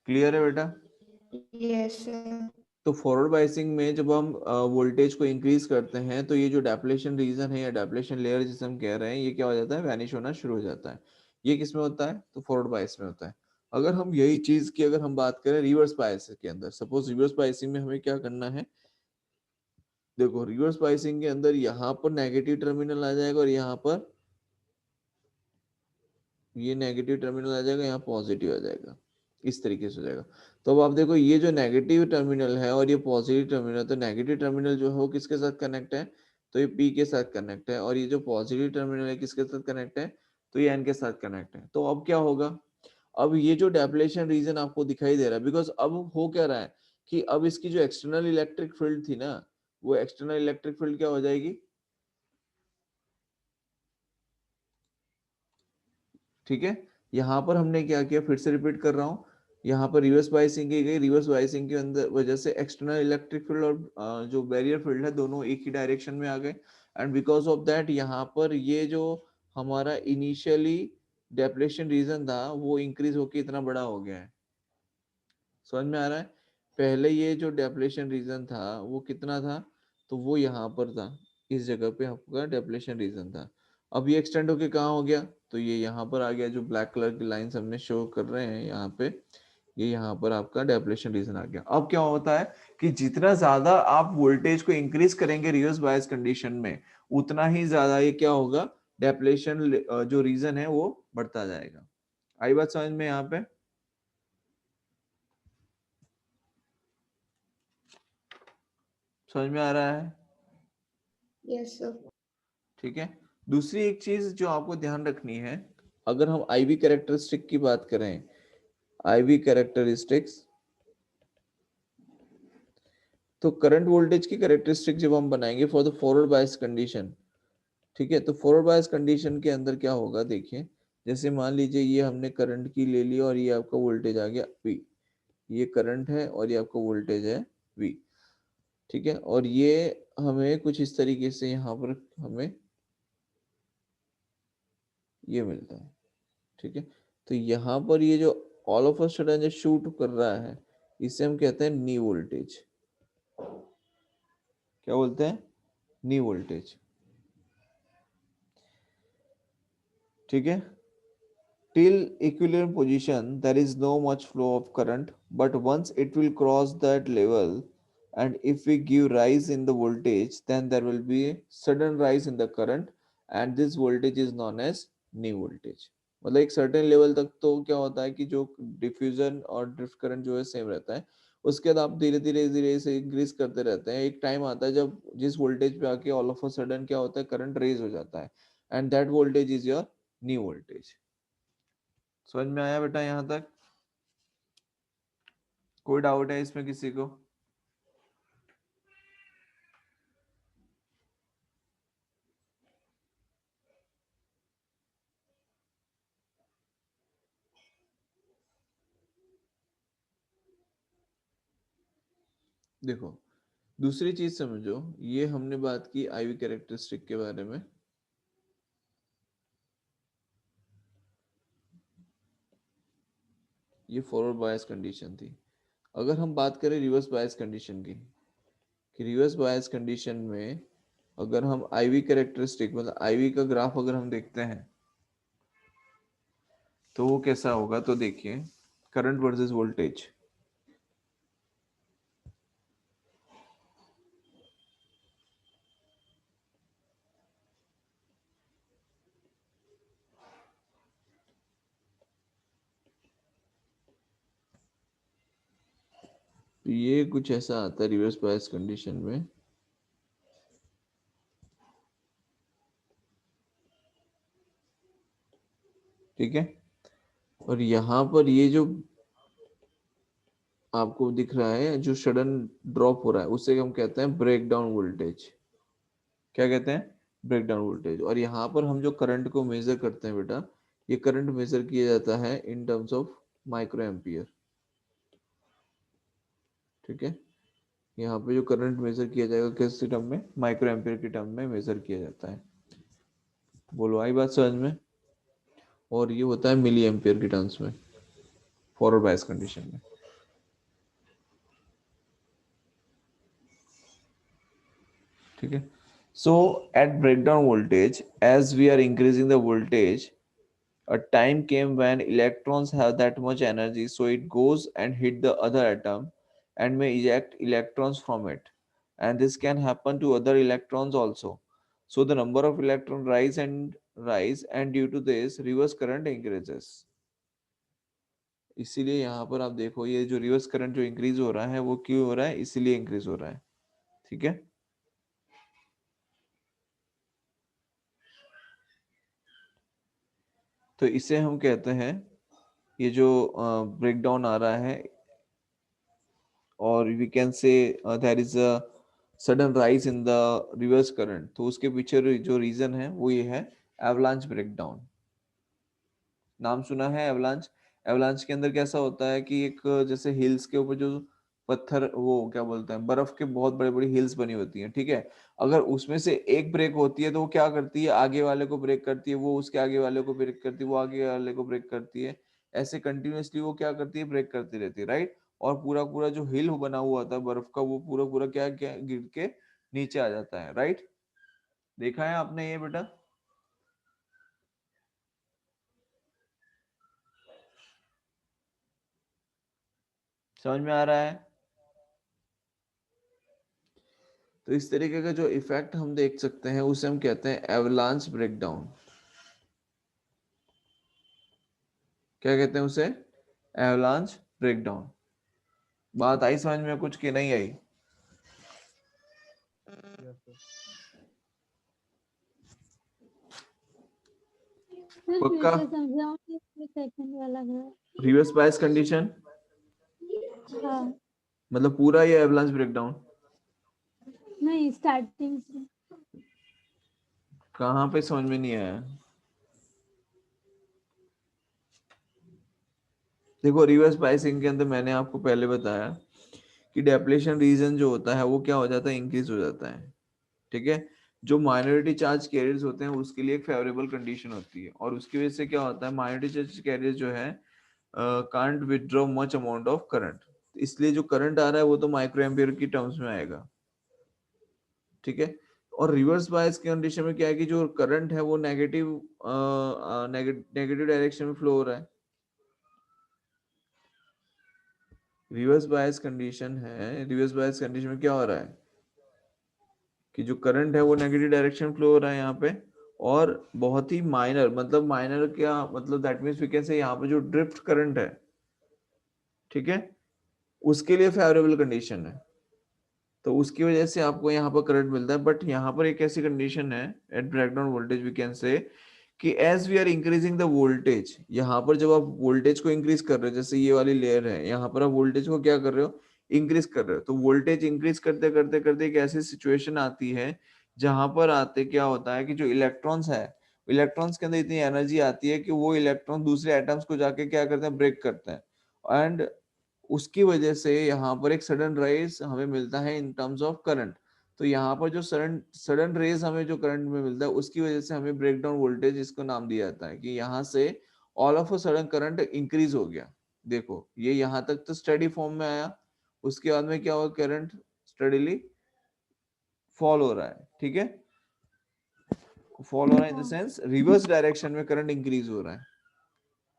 क्लियर है बेटा? Yes, sir. तो फॉरवर्ड बाइसिंग में जब हम वोल्टेज को इंक्रीज करते हैं तो ये जो डेप्लेशन रीजन है या डेप्लेशन लेयर जिसे हम कह रहे हैं, ये क्या हो जाता है, वैनिश होना शुरू हो जाता है। ये किस में होता है, तो फॉरवर्ड बाइस में होता है। अगर हम यही चीज की अगर हम बात करें रिवर्स बाइस के अंदर, सपोज रिवर्स बाइसिंग में हमें क्या करना है, देखो रिवर्स बाइसिंग के अंदर यहाँ पर नेगेटिव टर्मिनल आ जाएगा और यहाँ पर ये नेगेटिव टर्मिनल आ जाएगा, यहाँ पॉजिटिव आ जाएगा, इस तरीके से हो जाएगा। तो अब आप देखो ये जो नेगेटिव टर्मिनल है और ये पॉजिटिव टर्मिनल, तो नेगेटिव टर्मिनल जो है वो किसके साथ कनेक्ट है, तो ये पी के साथ कनेक्ट है, और ये जो पॉजिटिव टर्मिनल है किसके साथ कनेक्ट है, तो ये एन के साथ कनेक्ट है। तो अब क्या होगा, अब ये जो डेप्लेशन रीजन आपको दिखाई दे रहा है, बिकॉज अब हो क्या रहा है कि अब इसकी जो एक्सटर्नल इलेक्ट्रिक फील्ड थी ना, वो एक्सटर्नल इलेक्ट्रिक फील्ड क्या हो जाएगी, ठीक है। यहाँ पर हमने क्या किया, फिर से रिपीट कर रहा हूँ, यहाँ पर रिवर्स बाइसिंग की गई, रिवर्स बाइसिंग के अंदर वजह से एक्सटर्नल इलेक्ट्रिक फील्ड और जो बैरियर फील्ड है दोनों एक ही डायरेक्शन में आ गए, एंड बिकॉज ऑफ दैट यहाँ पर ये जो हमारा इनिशियली डेप्लेशन रीजन था वो इंक्रीज होके इतना बड़ा हो गया है। समझ में आ रहा है? पहले ये जो डेप्लेशन रीजन था वो कितना था, तो वो यहाँ पर था, इस जगह पे आपका डेप्लेशन रीजन था। अब ये एक्सटेंड होके कहाँ हो गया, तो ये यहाँ पर आ गया, जो ब्लैक कलर की लाइंस हमने शो कर रहे हैं यहाँ पे, ये यहाँ पर आपका डेप्लेशन रीजन आ गया। अब क्या होता है कि जितना ज्यादा आप वोल्टेज को इंक्रीज करेंगे रिवर्स बायस कंडीशन में, उतना ही ज्यादा ये क्या होगा, डेप्लेशन जो रीजन है वो बढ़ता जाएगा। आई बात समझ में यहाँ पे? समझ में आ रहा है? Yes, sir. ठीक है। दूसरी एक चीज जो आपको ध्यान रखनी है, अगर हम आईवी कैरेक्टरिस्टिक की बात करें, आईवी कैरेक्टरिस्टिक्स, तो करंट वोल्टेज की कैरेक्टरिस्टिक जब हम बनाएंगे for the forward bias condition, ठीक है, तो फॉरवर्ड बायस कंडीशन के अंदर क्या होगा, देखिए, जैसे मान लीजिए ये हमने करंट की ले ली और ये आपका वोल्टेज आ गया V, ये करंट है और ये आपका वोल्टेज है V, ठीक है, और ये हमें कुछ इस तरीके से यहाँ पर हमें ये मिलता है, ठीक है। तो यहाँ पर ये जो ऑल ऑफ अ सडन जो शूट कर रहा है, इसे हम कहते हैं नी वोल्टेज। क्या बोलते हैं? नी वोल्टेज, ठीक है। Till equilibrium position there is no much flow of current, but once it will cross that level, and if we give rise in the voltage, then there will be a sudden rise in the current, and this voltage is known as knee voltage। मतलब एक certain level तक तो क्या होता है कि जो diffusion और ड्रिफ्ट करंट जो है सेम रहता है, उसके बाद आप धीरे धीरे धीरे से इंक्रीज करते रहते हैं। एक टाइम आता है जब जिस वोल्टेज पे आके ऑल ऑफ अ सडन क्या होता है, करंट रेज हो जाता है, and that voltage is your knee voltage. समझ में आया बेटा यहाँ तक? कोई डाउट है इसमें किसी को? देखो, दूसरी चीज समझो, ये हमने बात की आईवी कैरेक्टरिस्टिक के बारे में, ये फॉरवर्ड बायस कंडीशन थी। अगर हम बात करें रिवर्स बायस कंडीशन की, कि रिवर्स बायस कंडीशन में अगर हम आईवी कैरेक्टरिस्टिक मतलब आईवी का ग्राफ अगर हम देखते हैं तो वो कैसा होगा, तो देखिए, करंट वर्सेस वोल्टेज, तो ये कुछ ऐसा आता है रिवर्स बायस कंडीशन में, ठीक है। और यहाँ पर ये जो आपको दिख रहा है, जो सडन ड्रॉप हो रहा है, उसे हम कहते हैं ब्रेक डाउन वोल्टेज। क्या कहते हैं? Breakdown voltage. और यहाँ पर हम जो करंट को मेजर करते हैं बेटा, ये करंट मेजर किया जाता है in terms of micro ampere, ठीक है। यहाँ पे जो करंट मेजर किया जाएगा किस टर्म में, माइक्रो एम्पियर के टर्म में मेजर किया जाता है। बोलो, आई बात समझ में? और ये होता है मिली एम्पियर के टर्म्स में फॉरवर्ड बायस कंडीशन में, ठीक है। So at breakdown voltage, as we are increasing the voltage, a time came when electrons have that much energy, so it goes and hit the other atom and may eject electrons from it, and this can happen to other electrons also, so the number of electrons rise and due to this reverse current increases। इसीलिए यहाँ पर आप देखो, ये जो reverse current जो increase हो रहा है वो क्यों हो रहा है, इसीलिए इंक्रीज हो रहा है, ठीक है। तो इसे हम कहते हैं, ये जो ब्रेकडाउन आ रहा है और we can say there is a sudden rise in the reverse current, तो उसके पीछे जो रीजन है वो ये है एवलांच ब्रेकडाउन। नाम सुना है एवलांच? एवलांच के अंदर कैसा होता है कि एक जैसे हिल्स के ऊपर जो पत्थर, वो क्या बोलते हैं, बर्फ के बहुत बड़ी बड़ी हिल्स बनी होती हैं, ठीक है। अगर उसमें से एक ब्रेक होती है तो वो क्या करती है, आगे वाले को ब्रेक करती है, वो उसके आगे वाले को ब्रेक करती है, वो आगे वाले को ब्रेक करती है। ऐसे कंटिन्यूअसली वो क्या करती है, ब्रेक करती रहती है, राइट। और पूरा पूरा जो हिल बना हुआ था बर्फ का, वो पूरा पूरा क्या क्या गिर के नीचे आ जाता है, राइट। देखा है आपने ये बेटा? समझ में आ रहा है? तो इस तरीके का जो इफेक्ट हम देख सकते हैं उसे हम कहते हैं एवलांच ब्रेकडाउन। क्या कहते हैं उसे? Avalanche breakdown. बात आई समझ में कुछ की नहीं आई? Yes, sir. सर फिर पक्का? से समझाओगे, सेकंड वाला घर? रिवर्स बायस कंडीशन हाँ। मतलब पूरा ये एवलांच ब्रेकडाउन? नहीं, स्टार्टिंग से। कहाँ पे समझ में नहीं आया? देखो, रिवर्स बायसिंग के अंदर मैंने आपको पहले बताया कि डेप्लेशन रीजन जो होता है वो क्या हो जाता है, इंक्रीज हो जाता है, ठीक है। जो माइनॉरिटी चार्ज कैरियर्स होते हैं उसके लिए एक फेवरेबल कंडीशन होती है, और उसकी वजह से क्या होता है, माइनॉरिटी चार्ज कैरियर जो है can't withdraw much amount of current, इसलिए जो करंट आ रहा है वो तो माइक्रो एम्पियर की टर्म्स में आएगा, ठीक है। और रिवर्स बायस की कंडीशन में क्या है कि जो करंट है वो नेगेटिव नेगेटिव डायरेक्शन में फ्लो हो रहा है। रिवर्स बायस कंडीशन है, रिवर्स बायस कंडीशन में क्या हो रहा है कि जो करंट है वो नेगेटिव डायरेक्शन फ्लो हो रहा है यहाँ पे, और बहुत ही माइनर, मतलब माइनर क्या मतलब, दैट मीन्स वी कैन से यहाँ पे जो ड्रिफ्ट करंट है, ठीक है, उसके लिए फेवरेबल कंडीशन है, तो उसकी वजह से आपको यहाँ पर करंट मिलता है। बट यहाँ पर एक ऐसी कंडीशन है at breakdown voltage, we can say कि as we are increasing the voltage, यहाँ पर जब आप वोल्टेज को इंक्रीज कर रहे हो, जैसे ये वाली लेयर है, यहाँ पर आप वोल्टेज को क्या कर रहे हो, इंक्रीज कर रहे हो, तो वोल्टेज इंक्रीज करते करते करते एक ऐसी सिचुएशन आती है जहां पर आते क्या होता है कि जो इलेक्ट्रॉन्स है, इलेक्ट्रॉन्स के अंदर इतनी एनर्जी आती है कि वो इलेक्ट्रॉन दूसरे एटम्स को जाके क्या करते हैं, ब्रेक करते हैं, एंड उसकी वजह से यहाँ पर एक सडन राइज हमें मिलता है इन टर्म्स ऑफ करंट। तो यहाँ पर जो सडन सडन रेज हमें जो करंट में मिलता है उसकी वजह से हमें ब्रेकडाउन वोल्टेज इसको नाम दिया जाता है, कि यहाँ से all of a sudden current increase हो गया। देखो ये यहाँ तक तो स्टडी फॉर्म में आया, उसके बाद में क्या हुआ, करंट स्टडीली फॉल हो रहा है, ठीक है। फॉल हो रहा है इन द हाँ। सेंस रिवर्स डायरेक्शन में करंट इंक्रीज हो रहा है,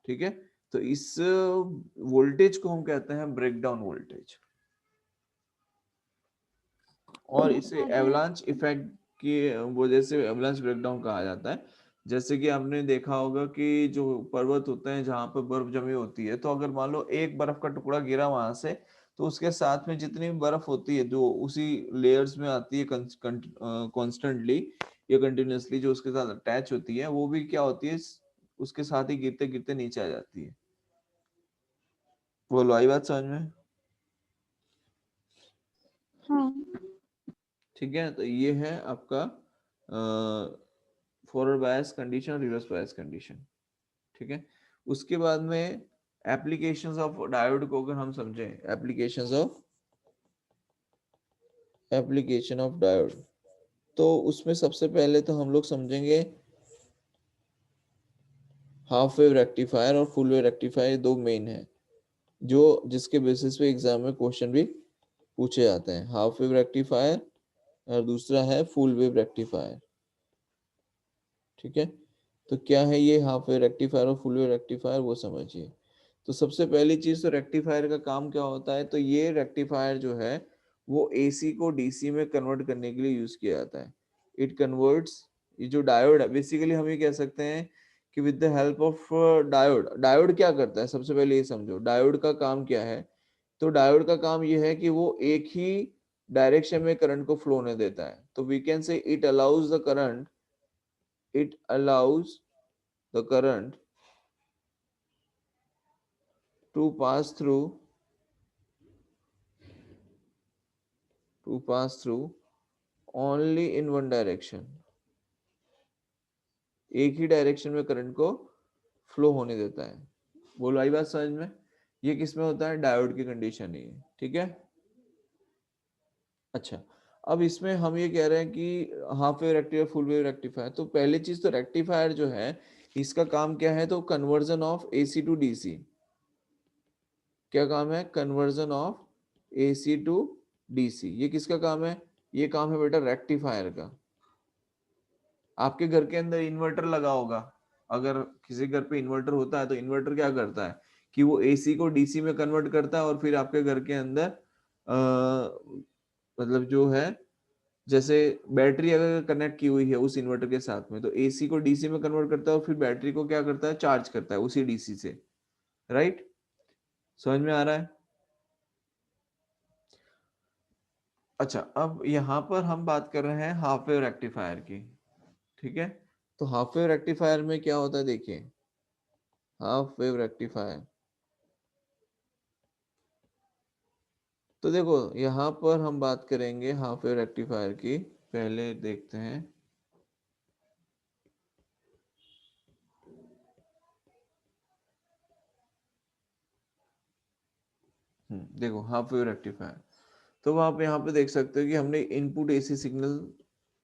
ठीक है। तो इस वोल्टेज को हम कहते हैं ब्रेकडाउन वोल्टेज, और इसे आगे। एवलांच इफेक्ट की वजह से एवलांच ब्रेकडाउन कहा जाता है। जैसे कि आपने देखा होगा कि जो पर्वत होते हैं जहां पर बर्फ जमी होती है, तो अगर मान लो एक बर्फ का टुकड़ा गिरा वहां से, तो उसके साथ में जितनी भी बर्फ होती है जो उसी लेयर्स में आती है कॉन्स्टेंटली या कंटिन्यूअसली, जो उसके साथ अटैच होती है, वो भी क्या होती है, उसके साथ ही गिरते गिरते नीचे आ जाती है। बोलो, आई बात समझ में? हाँ। ठीक है, तो ये है आपका forward bias condition, reverse bias condition, ठीक है। उसके बाद में एप्लीकेशंस ऑफ डायोड को अगर हम समझें, एप्लीकेशन ऑफ डायोड, तो उसमें सबसे पहले तो हम लोग समझेंगे हाफ वेव रेक्टिफायर और फुल वेव रेक्टिफायर, दो मेन है जो जिसके बेसिस पे एग्जाम में क्वेश्चन भी पूछे जाते हैं, हाफ वेव रेक्टिफायर और दूसरा है फुल वेव रेक्टिफायर, ठीक है। तो क्या है ये हाफ वेव रेक्टिफायर और फुल वेव रेक्टिफायर, वो समझिए। तो सबसे पहली चीज, तो रेक्टिफायर का काम क्या होता है, तो ये रेक्टिफायर जो है वो एसी को डीसी में कन्वर्ट करने के लिए यूज किया जाता है। इट कन्वर्ट्स, ये जो डायोड है, बेसिकली हम ये कह सकते हैं कि with the help of diode, diode क्या करता है, सबसे पहले ये समझो डायोड का काम क्या है। तो डायोड का काम ये है कि वो एक ही डायरेक्शन में करंट को फ्लो होने देता है, तो we can say it allows the current, it allows the current to pass through to pass through only in one direction, एक ही डायरेक्शन में करंट को फ्लो होने देता है। बोलो आई बात समझ में? ये किस में होता है? डायोड की कंडीशन है, ठीक है। अच्छा, अब इसमें हम ये कह रहे हैं कि half wave rectifier, full wave rectifier. तो पहली चीज तो रेक्टिफायर जो है इसका काम क्या है? तो conversion of AC to DC. क्या काम है? Conversion of AC to DC. ये किसका काम है? ये काम है बेटा रेक्टिफायर का। आपके घर के अंदर इन्वर्टर लगा होगा, अगर किसी घर पे इन्वर्टर होता है तो इन्वर्टर क्या करता है कि वो एसी को डीसी में कन्वर्ट करता है और फिर आपके घर के अंदर मतलब जो है, जैसे बैटरी अगर कनेक्ट की हुई है उस इन्वर्टर के साथ में, तो एसी को डीसी में कन्वर्ट करता है और फिर बैटरी को क्या करता है? चार्ज करता है उसी डीसी से। राइट? समझ में आ रहा है? अच्छा, अब यहाँ पर हम बात कर रहे हैं हाफ वेव रेक्टिफायर की, ठीक है। तो हाफ वेव रेक्टिफायर में क्या होता है देखिए, हाफ वेव रेक्टिफायर। तो देखो यहाँ पर हम बात करेंगे हाफ वेव रेक्टिफायर की। पहले देखते हैं, देखो हाफ वेव रेक्टिफायर। तो आप यहाँ पे देख सकते हो कि हमने इनपुट एसी सिग्नल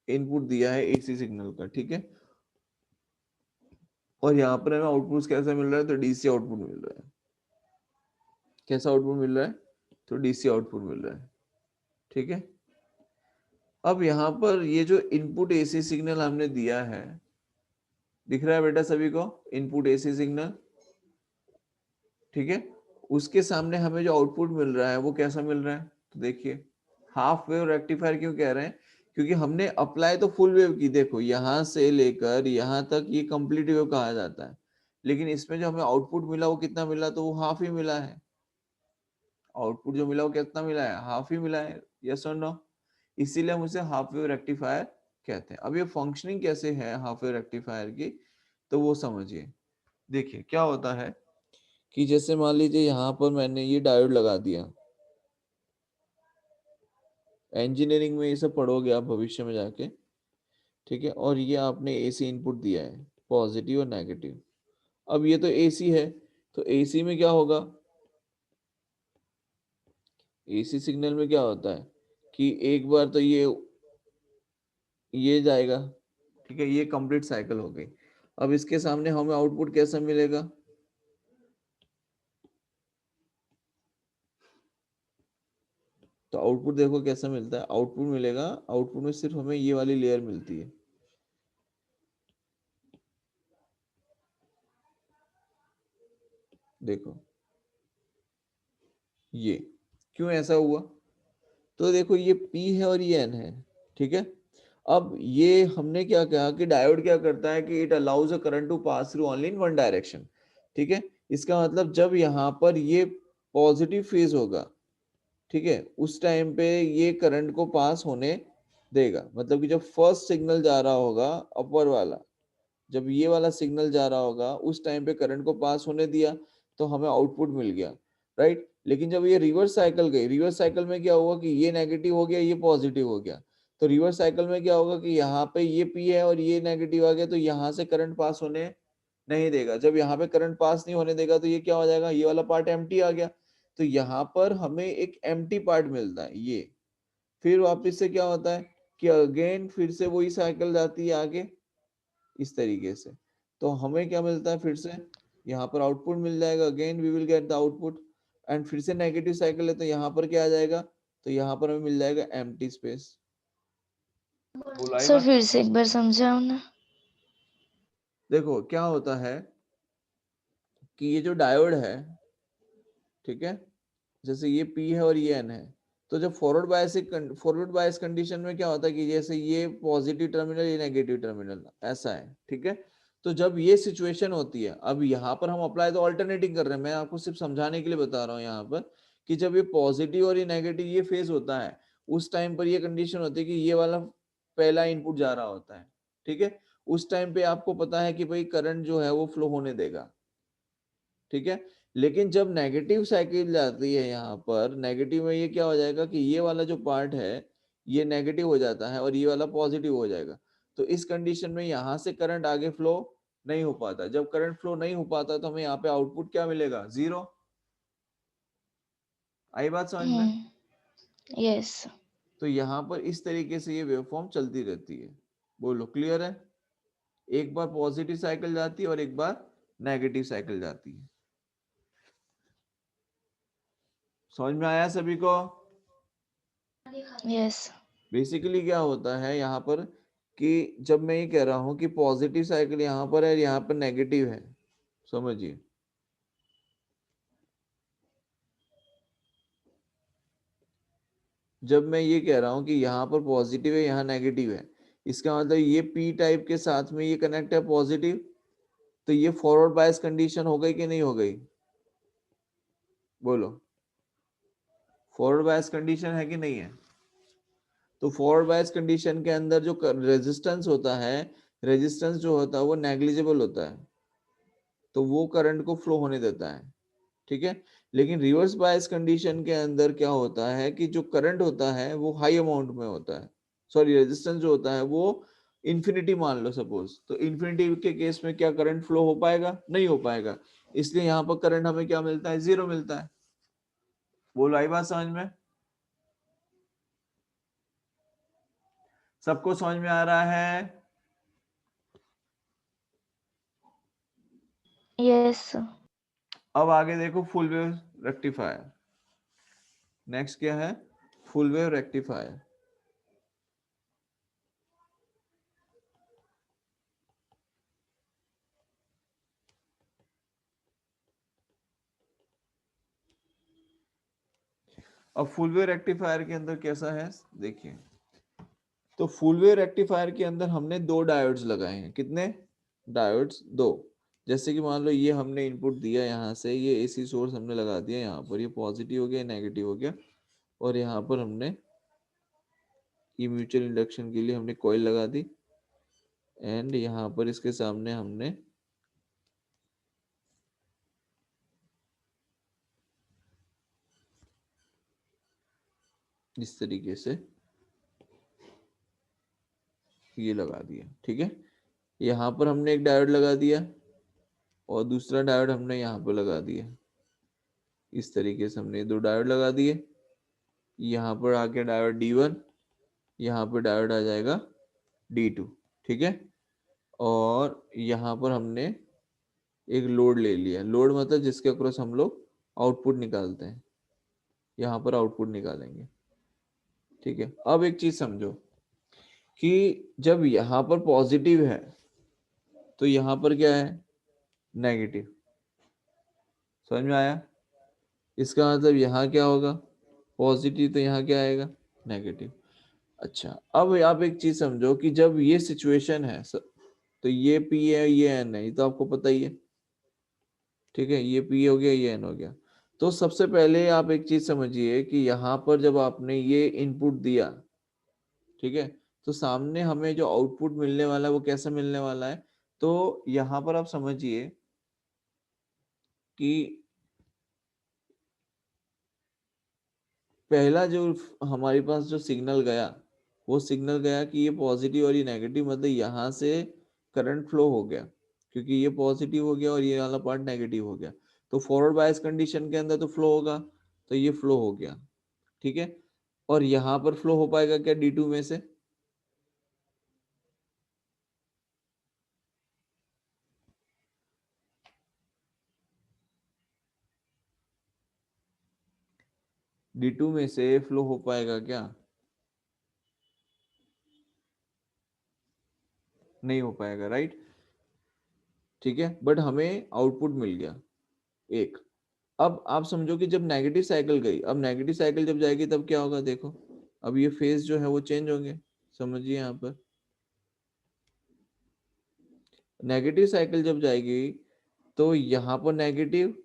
इनपुट दिया है एसी सिग्नल का, ठीक है। और यहाँ पर हमें आउटपुट कैसा मिल रहा है? तो डीसी आउटपुट मिल रहा है। कैसा आउटपुट मिल रहा है? तो डीसी आउटपुट मिल रहा है, ठीक है। अब यहाँ पर ये जो इनपुट एसी सिग्नल हमने दिया है, दिख रहा है बेटा सभी को? इनपुट एसी सिग्नल, ठीक है। उसके सामने हमें जो आउटपुट मिल रहा है वो कैसा मिल रहा है? तो देखिए, हाफ वेव रेक्टिफायर क्यों कह रहे हैं? क्योंकि हमने अप्लाई तो फुल वेव की, देखो यहां से लेकर यहां तक ये कंप्लीट वेव कहा जाता है, लेकिन इसमें जो हमें आउटपुट मिला वो कितना मिला? तो वो हाफ ही मिला है। आउटपुट जो मिला वो कितना मिला है? हाफ ही मिला है। यस और नो? इसीलिए हम उसे हाफ वेव रेक्टिफायर कहते हैं। अब ये फंक्शनिंग कैसे है हाफ वेव रेक्टिफायर की, तो वो समझिए। देखिए क्या होता है कि जैसे मान लीजिए यहाँ पर मैंने ये डायोड लगा दिया, इंजीनियरिंग में ये सब पढ़ोगे आप भविष्य में जाके, ठीक है। और ये आपने एसी इनपुट दिया है, पॉजिटिव और नेगेटिव। अब ये तो एसी है, तो एसी में क्या होगा? एसी सिग्नल में क्या होता है कि एक बार तो ये जाएगा, ठीक है। ये कंप्लीट साइकिल हो गई। अब इसके सामने हमें आउटपुट कैसा मिलेगा? तो आउटपुट देखो कैसा मिलता है। आउटपुट मिलेगा, आउटपुट में सिर्फ हमें ये वाली लेयर मिलती है, देखो ये। क्यों ऐसा हुआ? तो देखो ये P है और ये N है, ठीक है। अब ये हमने क्या कहा कि डायोड क्या करता है कि it allows a current to pass through only in one direction, ठीक है। इसका मतलब जब यहाँ पर ये पॉजिटिव फेज होगा, ठीक है, उस टाइम पे ये करंट को पास होने देगा। मतलब कि जब फर्स्ट सिग्नल जा रहा होगा अपर वाला, जब ये वाला सिग्नल जा रहा होगा उस टाइम पे करंट को पास होने दिया तो हमें आउटपुट मिल गया, राइट। लेकिन जब ये रिवर्स साइकिल गई, रिवर्स साइकिल में क्या हुआ कि ये नेगेटिव हो गया, ये पॉजिटिव हो गया। तो रिवर्स साइकिल में क्या होगा कि यहाँ पे ये पी है और ये नेगेटिव आ गया, तो यहाँ से करंट पास होने नहीं देगा। जब यहाँ पे करंट पास नहीं होने देगा तो ये क्या हो जाएगा? ये वाला पार्ट एम्प्टी आ गया। तो यहाँ पर हमें एक एम्प्टी पार्ट मिलता है ये। फिर वापस से क्या होता है कि अगेन फिर से वही साइकिल जाती है आगे इस तरीके से। तो हमें क्या मिलता है? फिर से यहाँ पर आउटपुट मिल जाएगा, again we will get the output. And फिर से नेगेटिव साइकिल है तो यहाँ पर क्या आ जाएगा? तो यहाँ पर हमें मिल जाएगा एम्प्टी स्पेस। बोला ही सर बात। फिर से एक बार समझाओ ना। देखो क्या होता है कि ये जो डायोड है, ठीक है, जैसे ये P है और ये N है, तो जब फॉरवर्ड बायस कंडीशन में क्या होता है कि जैसे ये पॉजिटिव टर्मिनल, ये नेगेटिव टर्मिनल, ऐसा है, ठीक है। तो जब ये सिचुएशन होती है, अब यहाँ पर हम अप्लाई तो ऑल्टरनेटिंग कर रहे हैं, मैं आपको सिर्फ समझाने के लिए बता रहा हूँ यहाँ पर कि जब ये पॉजिटिव और ये नेगेटिव ये फेज होता है, उस टाइम पर ये कंडीशन होती है कि ये वाला पहला इनपुट जा रहा होता है, ठीक है। उस टाइम पे आपको पता है कि भाई करंट जो है वो फ्लो होने देगा, ठीक है। लेकिन जब नेगेटिव साइकिल जाती है यहाँ पर, नेगेटिव में ये क्या हो जाएगा कि ये वाला जो पार्ट है ये नेगेटिव हो जाता है और ये वाला पॉजिटिव हो जाएगा। तो इस कंडीशन में यहाँ से करंट आगे फ्लो नहीं हो पाता। जब करंट फ्लो नहीं हो पाता तो हमें यहाँ पे आउटपुट क्या मिलेगा? 0। आई बात समझ में? यस। तो यहाँ पर इस तरीके से ये वेवफॉर्म चलती रहती है। बोलो क्लियर है? एक बार पॉजिटिव साइकिल जाती है और एक बार नेगेटिव साइकिल जाती है। समझ में आया सभी को? यस। बेसिकली क्या होता है यहाँ पर कि जब मैं ये कह रहा हूं कि पॉजिटिव साइकिल यहाँ पर है, यहाँ पर नेगेटिव है, समझिए। जब मैं ये कह रहा हूं कि यहाँ पर पॉजिटिव है, यहाँ नेगेटिव है, इसका मतलब ये पी टाइप के साथ में ये कनेक्ट है पॉजिटिव, तो ये फॉरवर्ड बायस कंडीशन हो गई कि नहीं हो गई? बोलो, फॉरवर्ड बायस कंडीशन है कि नहीं है? तो फॉरवर्ड बायस कंडीशन के अंदर जो रेजिस्टेंस होता है, रेजिस्टेंस जो होता है वो नेग्लिजिबल होता है, तो वो करंट को फ्लो होने देता है, ठीक है। लेकिन रिवर्स बायस कंडीशन के अंदर क्या होता है कि जो करंट होता है वो हाई अमाउंट में होता है, सॉरी रेजिस्टेंस जो होता है वो इंफिनिटी मान लो सपोज, तो इंफिनिटी के केस में क्या करंट फ्लो हो पाएगा? नहीं हो पाएगा। इसलिए यहाँ पर करंट हमें क्या मिलता है? 0 मिलता है। बोलो आई बात समझ में? सबको समझ में आ रहा है? यस। अब आगे देखो फुल वेव रेक्टिफायर। नेक्स्ट क्या है? Full wave rectifier. अब फुल वेव रेक्टिफायर के अंदर कैसा है देखिए। तो फुल वेव रेक्टिफायर के अंदर हमने 2 डायोड्स लगाए हैं। कितने डायोड्स? 2। जैसे कि मान लो ये हमने इनपुट दिया, यहाँ से ये एसी सोर्स हमने लगा दिया, यहाँ पर ये पॉजिटिव हो गया, नेगेटिव हो गया, और यहाँ पर हमने ये म्यूचुअल इंडक्शन के लिए हमने कॉइल लगा दी, एंड यहाँ पर इसके सामने हमने इस तरीके से ये लगा दिया, ठीक है। यहाँ पर हमने एक डायोड लगा दिया और दूसरा डायोड हमने यहाँ पर लगा दिया। इस तरीके से हमने 2 डायोड लगा दिए। यहाँ पर आके डायोड D1, यहाँ पर डायोड आ जाएगा D2, ठीक है। और यहाँ पर हमने एक लोड ले लिया। लोड मतलब जिसके अक्रॉस हम लोग आउटपुट निकालते हैं, यहाँ पर आउटपुट निकालेंगे, ठीक है। अब एक चीज समझो कि जब यहाँ पर पॉजिटिव है तो यहाँ पर क्या है? नेगेटिव। समझ में आया? इसका मतलब यहाँ क्या होगा? पॉजिटिव, तो यहाँ क्या आएगा? नेगेटिव। अच्छा, अब आप एक चीज समझो कि जब ये सिचुएशन है तो ये P है, ये N है, ये तो आपको पता ही है, ठीक है। ये P हो गया, ये N हो गया। तो सबसे पहले आप एक चीज समझिए कि यहाँ पर जब आपने ये इनपुट दिया, ठीक है, तो सामने हमें जो आउटपुट मिलने वाला है वो कैसा मिलने वाला है? तो यहाँ पर आप समझिए कि पहला जो हमारे पास जो सिग्नल गया, वो सिग्नल गया कि ये पॉजिटिव और ये नेगेटिव, मतलब यहाँ से करंट फ्लो हो गया, क्योंकि ये पॉजिटिव हो गया और ये वाला पार्ट नेगेटिव हो गया। तो फॉरवर्ड बायस कंडीशन के अंदर तो फ्लो होगा, तो ये फ्लो हो गया, ठीक है। और यहाँ पर फ्लो हो पाएगा क्या D2 में से? D2 में से फ्लो हो पाएगा क्या? नहीं हो पाएगा, राइट, ठीक है। बट हमें आउटपुट मिल गया एक। अब आप समझो कि जब नेगेटिव साइकिल गई, अब नेगेटिव साइकिल जब जाएगी तब क्या होगा? देखो, अब ये फेज जो है वो चेंज होंगे, समझिए। यहाँ पर नेगेटिव साइकिल जब जाएगी तो यहाँ पर नेगेटिव,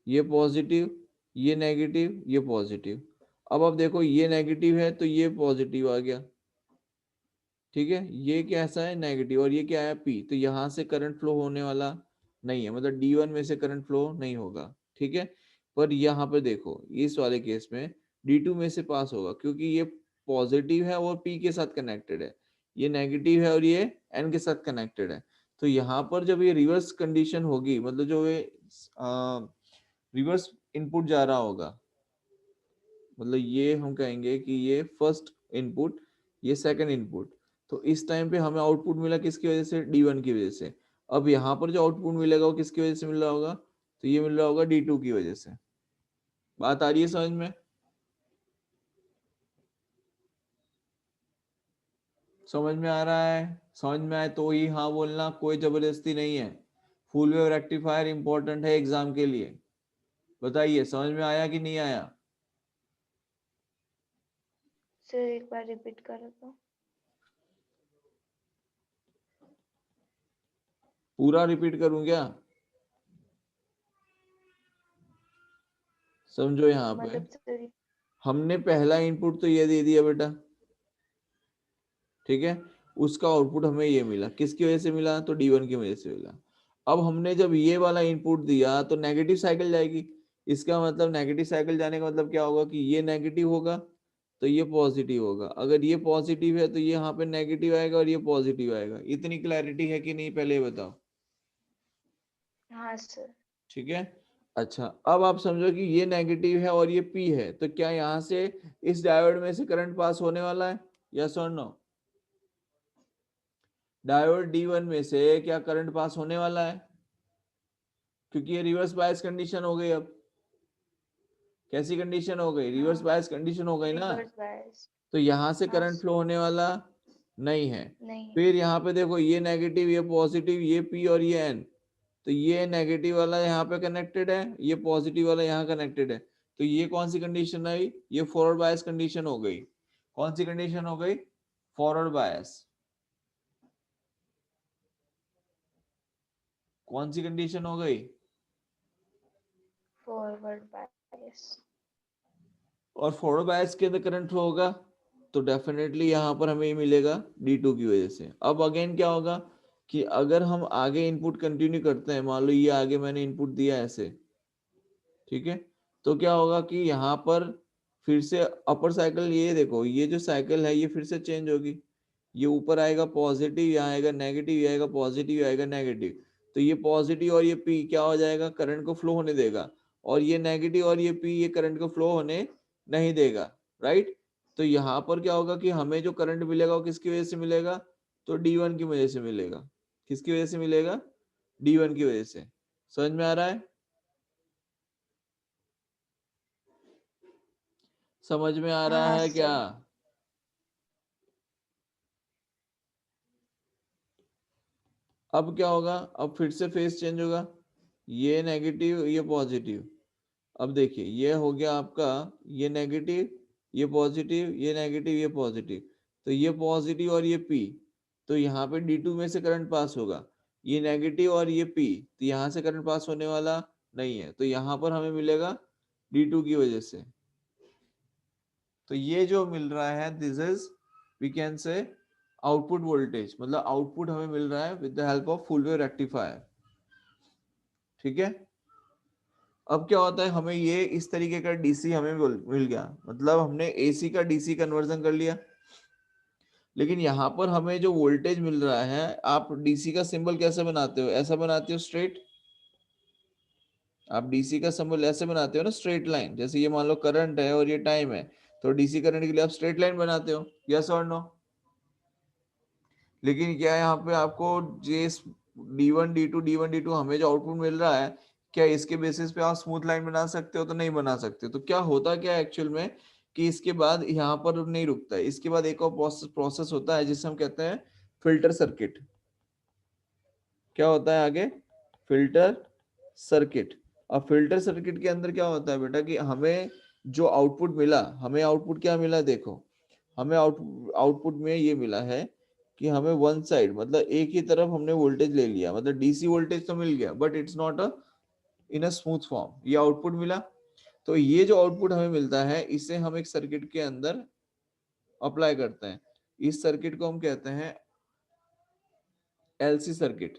ये पॉजिटिव, ये नेगेटिव, ये पॉजिटिव। अब आप देखो, ये नेगेटिव है तो ये पॉजिटिव आ गया, ठीक है। ये कैसा है? नेगेटिव, और ये क्या है? P। तो यहाँ से करंट फ्लो होने वाला नहीं है, मतलब D1 में से करंट फ्लो नहीं होगा, ठीक है। पर यहाँ पे देखो, इस वाले केस में D2 में से पास होगा, क्योंकि ये पॉजिटिव है और पी के साथ कनेक्टेड है, ये नेगेटिव है और ये एन के साथ कनेक्टेड है। तो यहाँ पर जब ये रिवर्स कंडीशन होगी, मतलब जो ये रिवर्स इनपुट जा रहा होगा, मतलब ये हम कहेंगे कि ये फर्स्ट इनपुट, ये सेकंड इनपुट, तो इस टाइम पे हमें आउटपुट मिला किसकी वजह से, D1 की वजह से। अब यहाँ पर जो आउटपुट मिलेगा वो किसकी वजह से मिल रहा होगा, तो ये मिल रहा होगा D2 की वजह से। बात आ रही है समझ में? समझ में आ रहा है? समझ में आए तो ही हाँ बोलना, कोई जबरदस्ती नहीं है। फुल वेव रेक्टिफायर इंपॉर्टेंट है एग्जाम के लिए। बताइए समझ में आया कि नहीं आया? सर एक बार रिपीट करो तो। पूरा रिपीट करूं क्या? समझो यहाँ पे मतलब सर हमने पहला इनपुट तो ये दे दिया बेटा, ठीक है, उसका आउटपुट हमें ये मिला, किसकी वजह से मिला, तो D1 की वजह से मिला। अब हमने जब ये वाला इनपुट दिया तो नेगेटिव साइकिल जाएगी, इसका मतलब नेगेटिव साइकिल जाने का मतलब क्या होगा कि ये नेगेटिव होगा तो ये पॉजिटिव होगा, अगर ये पॉजिटिव है तो ये यहाँ पे नेगेटिव आएगा और ये पॉजिटिव आएगा। इतनी क्लैरिटी है कि नहीं, पहले ये बताओ। हाँ सर। ठीक है, अच्छा अब आप समझो कि ये नेगेटिव है और ये P है, तो क्या यहाँ से इस डायोड में से करंट पास होने वाला है, यस और नो? डायोड D1 में से क्या करंट पास होने वाला है, क्योंकि ये रिवर्स बायस कंडीशन हो गई। अब कैसी कंडीशन हो गई, रिवर्स बायस कंडीशन हो गई ना, रिवर्स बायस। तो यहां से हाँ करंट फ्लो होने वाला नहीं है। नहीं। फिर यहाँ पे देखो ये नेगेटिव, ये पॉजिटिव, ये P और ये N, तो ये नेगेटिव वाला यहाँ पे कनेक्टेड है, ये पॉजिटिव वाला यहाँ कनेक्टेड है, तो ये कौन सी कंडीशन आई, ये फॉरवर्ड बायस कंडीशन हो गई। कौन सी कंडीशन हो गई, फॉरवर्ड बायस। कौन सी कंडीशन हो गई, फॉरवर्ड बायस। और फॉरवर्ड बायस के अंदर करंट फ्लो होगा तो डेफिनेटली यहाँ पर हमें मिलेगा D2 की वजह से। अब अगेन क्या होगा कि अगर हम आगे इनपुट कंटिन्यू करते हैं, मान लो ये आगे मैंने इनपुट दिया ऐसे, ठीक है, तो क्या होगा कि यहाँ पर फिर से अपर साइकिल, ये देखो ये जो साइकिल है ये फिर से चेंज होगी, ये ऊपर आएगा पॉजिटिव, यहाँ आएगा नेगेटिव, ये आएगा पॉजिटिव, आएगा नेगेटिव, तो ये पॉजिटिव और ये P क्या हो जाएगा, करंट को फ्लो होने देगा, और ये नेगेटिव और ये P ये करंट को फ्लो होने नहीं देगा, राइट। तो यहाँ पर क्या होगा कि हमें जो करंट मिलेगा वो किसकी वजह से मिलेगा, तो D1 की वजह से मिलेगा। किसकी वजह से मिलेगा, D1 की वजह से। समझ में आ रहा है? समझ में आ रहा हाँ है क्या? सर। अब क्या होगा, अब फिर से फेस चेंज होगा, ये नेगेटिव ये पॉजिटिव। अब देखिए ये हो गया आपका, ये नेगेटिव ये पॉजिटिव, ये नेगेटिव ये पॉजिटिव, तो ये पॉजिटिव और ये P, तो यहाँ पे D2 में से करंट पास होगा, ये नेगेटिव और ये P, तो यहाँ से करंट पास होने वाला नहीं है, तो यहाँ पर हमें मिलेगा D2 की वजह से। तो ये जो मिल रहा है this is we can say output voltage, मतलब आउटपुट हमें मिल रहा है with the help of full wave rectifier. ठीक है, अब क्या होता है, हमें ये इस तरीके का डीसी हमें मिल गया, मतलब हमने एसी का डीसी कन्वर्जन कर लिया, लेकिन यहाँ पर हमें जो वोल्टेज मिल रहा है, आप डीसी का सिंबल कैसे बनाते हो, ऐसा बनाते हो स्ट्रेट, आप डीसी का सिंबल ऐसे बनाते हो ना स्ट्रेट लाइन, जैसे ये मान लो करंट है और ये टाइम है, तो डीसी करंट के लिए आप स्ट्रेट लाइन बनाते हो, यस और नो। लेकिन क्या यहाँ पे आपको जे D1 D2 हमें जो आउटपुट मिल रहा है, क्या इसके बेसिस पे आप स्मूथ लाइन बना सकते हो, तो नहीं बना सकते। तो क्या होता क्या एक्चुअल में कि इसके बाद यहाँ पर नहीं रुकता है, इसके बाद एक और प्रोसेस होता है जिसे हम कहते हैं फिल्टर सर्किट। क्या होता है आगे, फिल्टर सर्किट। अब फिल्टर सर्किट के अंदर क्या होता है बेटा कि हमें जो आउटपुट मिला, हमें आउटपुट क्या मिला, देखो हमें आउटपुट में ये मिला है कि हमें वन साइड, मतलब एक ही तरफ हमने वोल्टेज ले लिया, मतलब डीसी वोल्टेज तो मिल गया but it's not a in a smooth form, ये आउटपुट मिला। तो ये जो आउटपुट हमें मिलता है इसे हम एक सर्किट के अंदर अप्लाई करते हैं, इस सर्किट को हम कहते हैं एलसी सर्किट।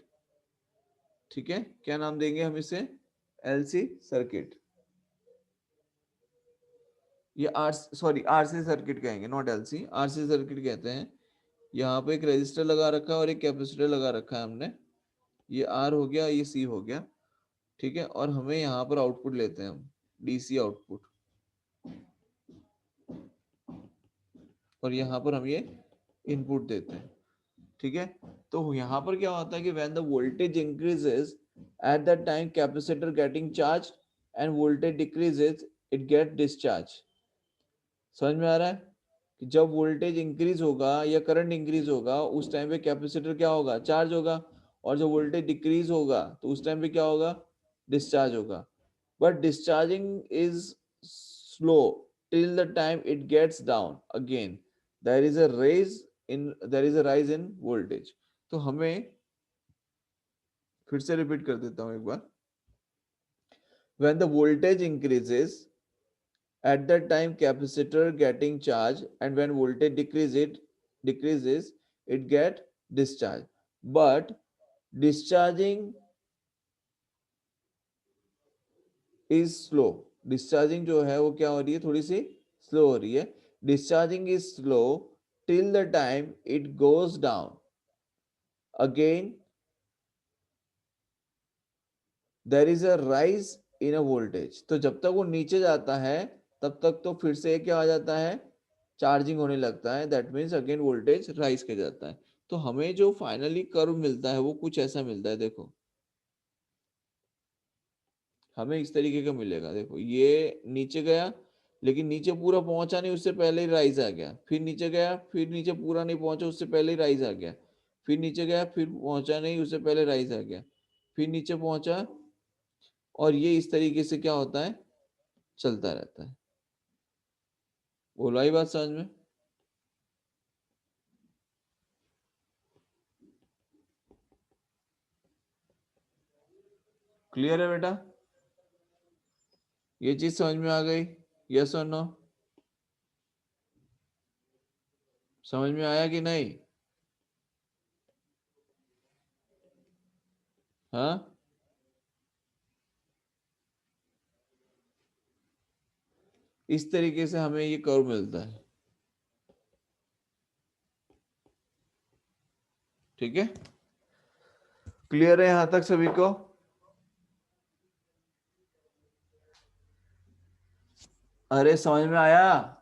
ठीक है, क्या नाम देंगे हम इसे, एलसी सर्किट। ये आरसी सर्किट कहेंगे, नॉट एलसी, आरसी सर्किट कहते हैं। यहाँ पे एक रेजिस्टर लगा रखा है और एक कैपेसिटर लगा रखा है हमने, ये आर हो गया, ये सी हो गया, ठीक है। और हमें यहाँ पर आउटपुट लेते हैं हम, डीसी आउटपुट, और यहाँ पर हम ये इनपुट देते हैं, ठीक है। तो यहाँ पर क्या होता है कि when the voltage increases at the time capacitor getting charge end voltage decreases it get discharge. समझ में आ रहा है कि जब वोल्टेज इंक्रीज होगा या करंट इंक्रीज होगा उस टाइम पे कैपेसिटर क्या होगा, चार्ज होगा, और जब वोल्टेज डिक्रीज होगा तो उस टाइम पे क्या होगा, डिस्चार्ज होगा। But discharging is slow till the time it gets down again, there is a rise in voltage। तो हमें फिर से रिपीट कर देता हूं एक बार, when the voltage increases at that time capacitor getting charge and when voltage decreases it get discharge, but discharging is slow। Discharging जो है वो क्या हो रही है, थोड़ी सी स्लो हो रही है। Discharging is slow till the time it goes down again, there is a rise in a voltage। तो जब तक वो नीचे जाता है तब तक तो फिर से क्या आ जाता है, चार्जिंग होने लगता है, that means again voltage rise कर जाता है। तो हमें जो फाइनली कर्व मिलता है वो कुछ ऐसा मिलता है, देखो हमें इस तरीके का मिलेगा। देखो ये नीचे गया लेकिन नीचे पूरा पहुंचा नहीं, उससे पहले ही राइज आ गया, फिर नीचे गया, फिर नीचे पूरा नहीं पहुंचा, उससे पहले ही राइज आ गया, फिर नीचे गया, फिर पहुंचा नहीं, उससे पहले राइज आ गया, फिर नीचे पहुंचा, और ये इस तरीके से क्या होता है, चलता रहता है। बोलो आई बात समझ में? क्लियर है बेटा? ये चीज समझ में आ गई, यस और नो? समझ में आया कि नहीं? हाँ, इस तरीके से हमें ये कर्व मिलता है, ठीक है। क्लियर है यहां तक सभी को? अरे समझ में आया?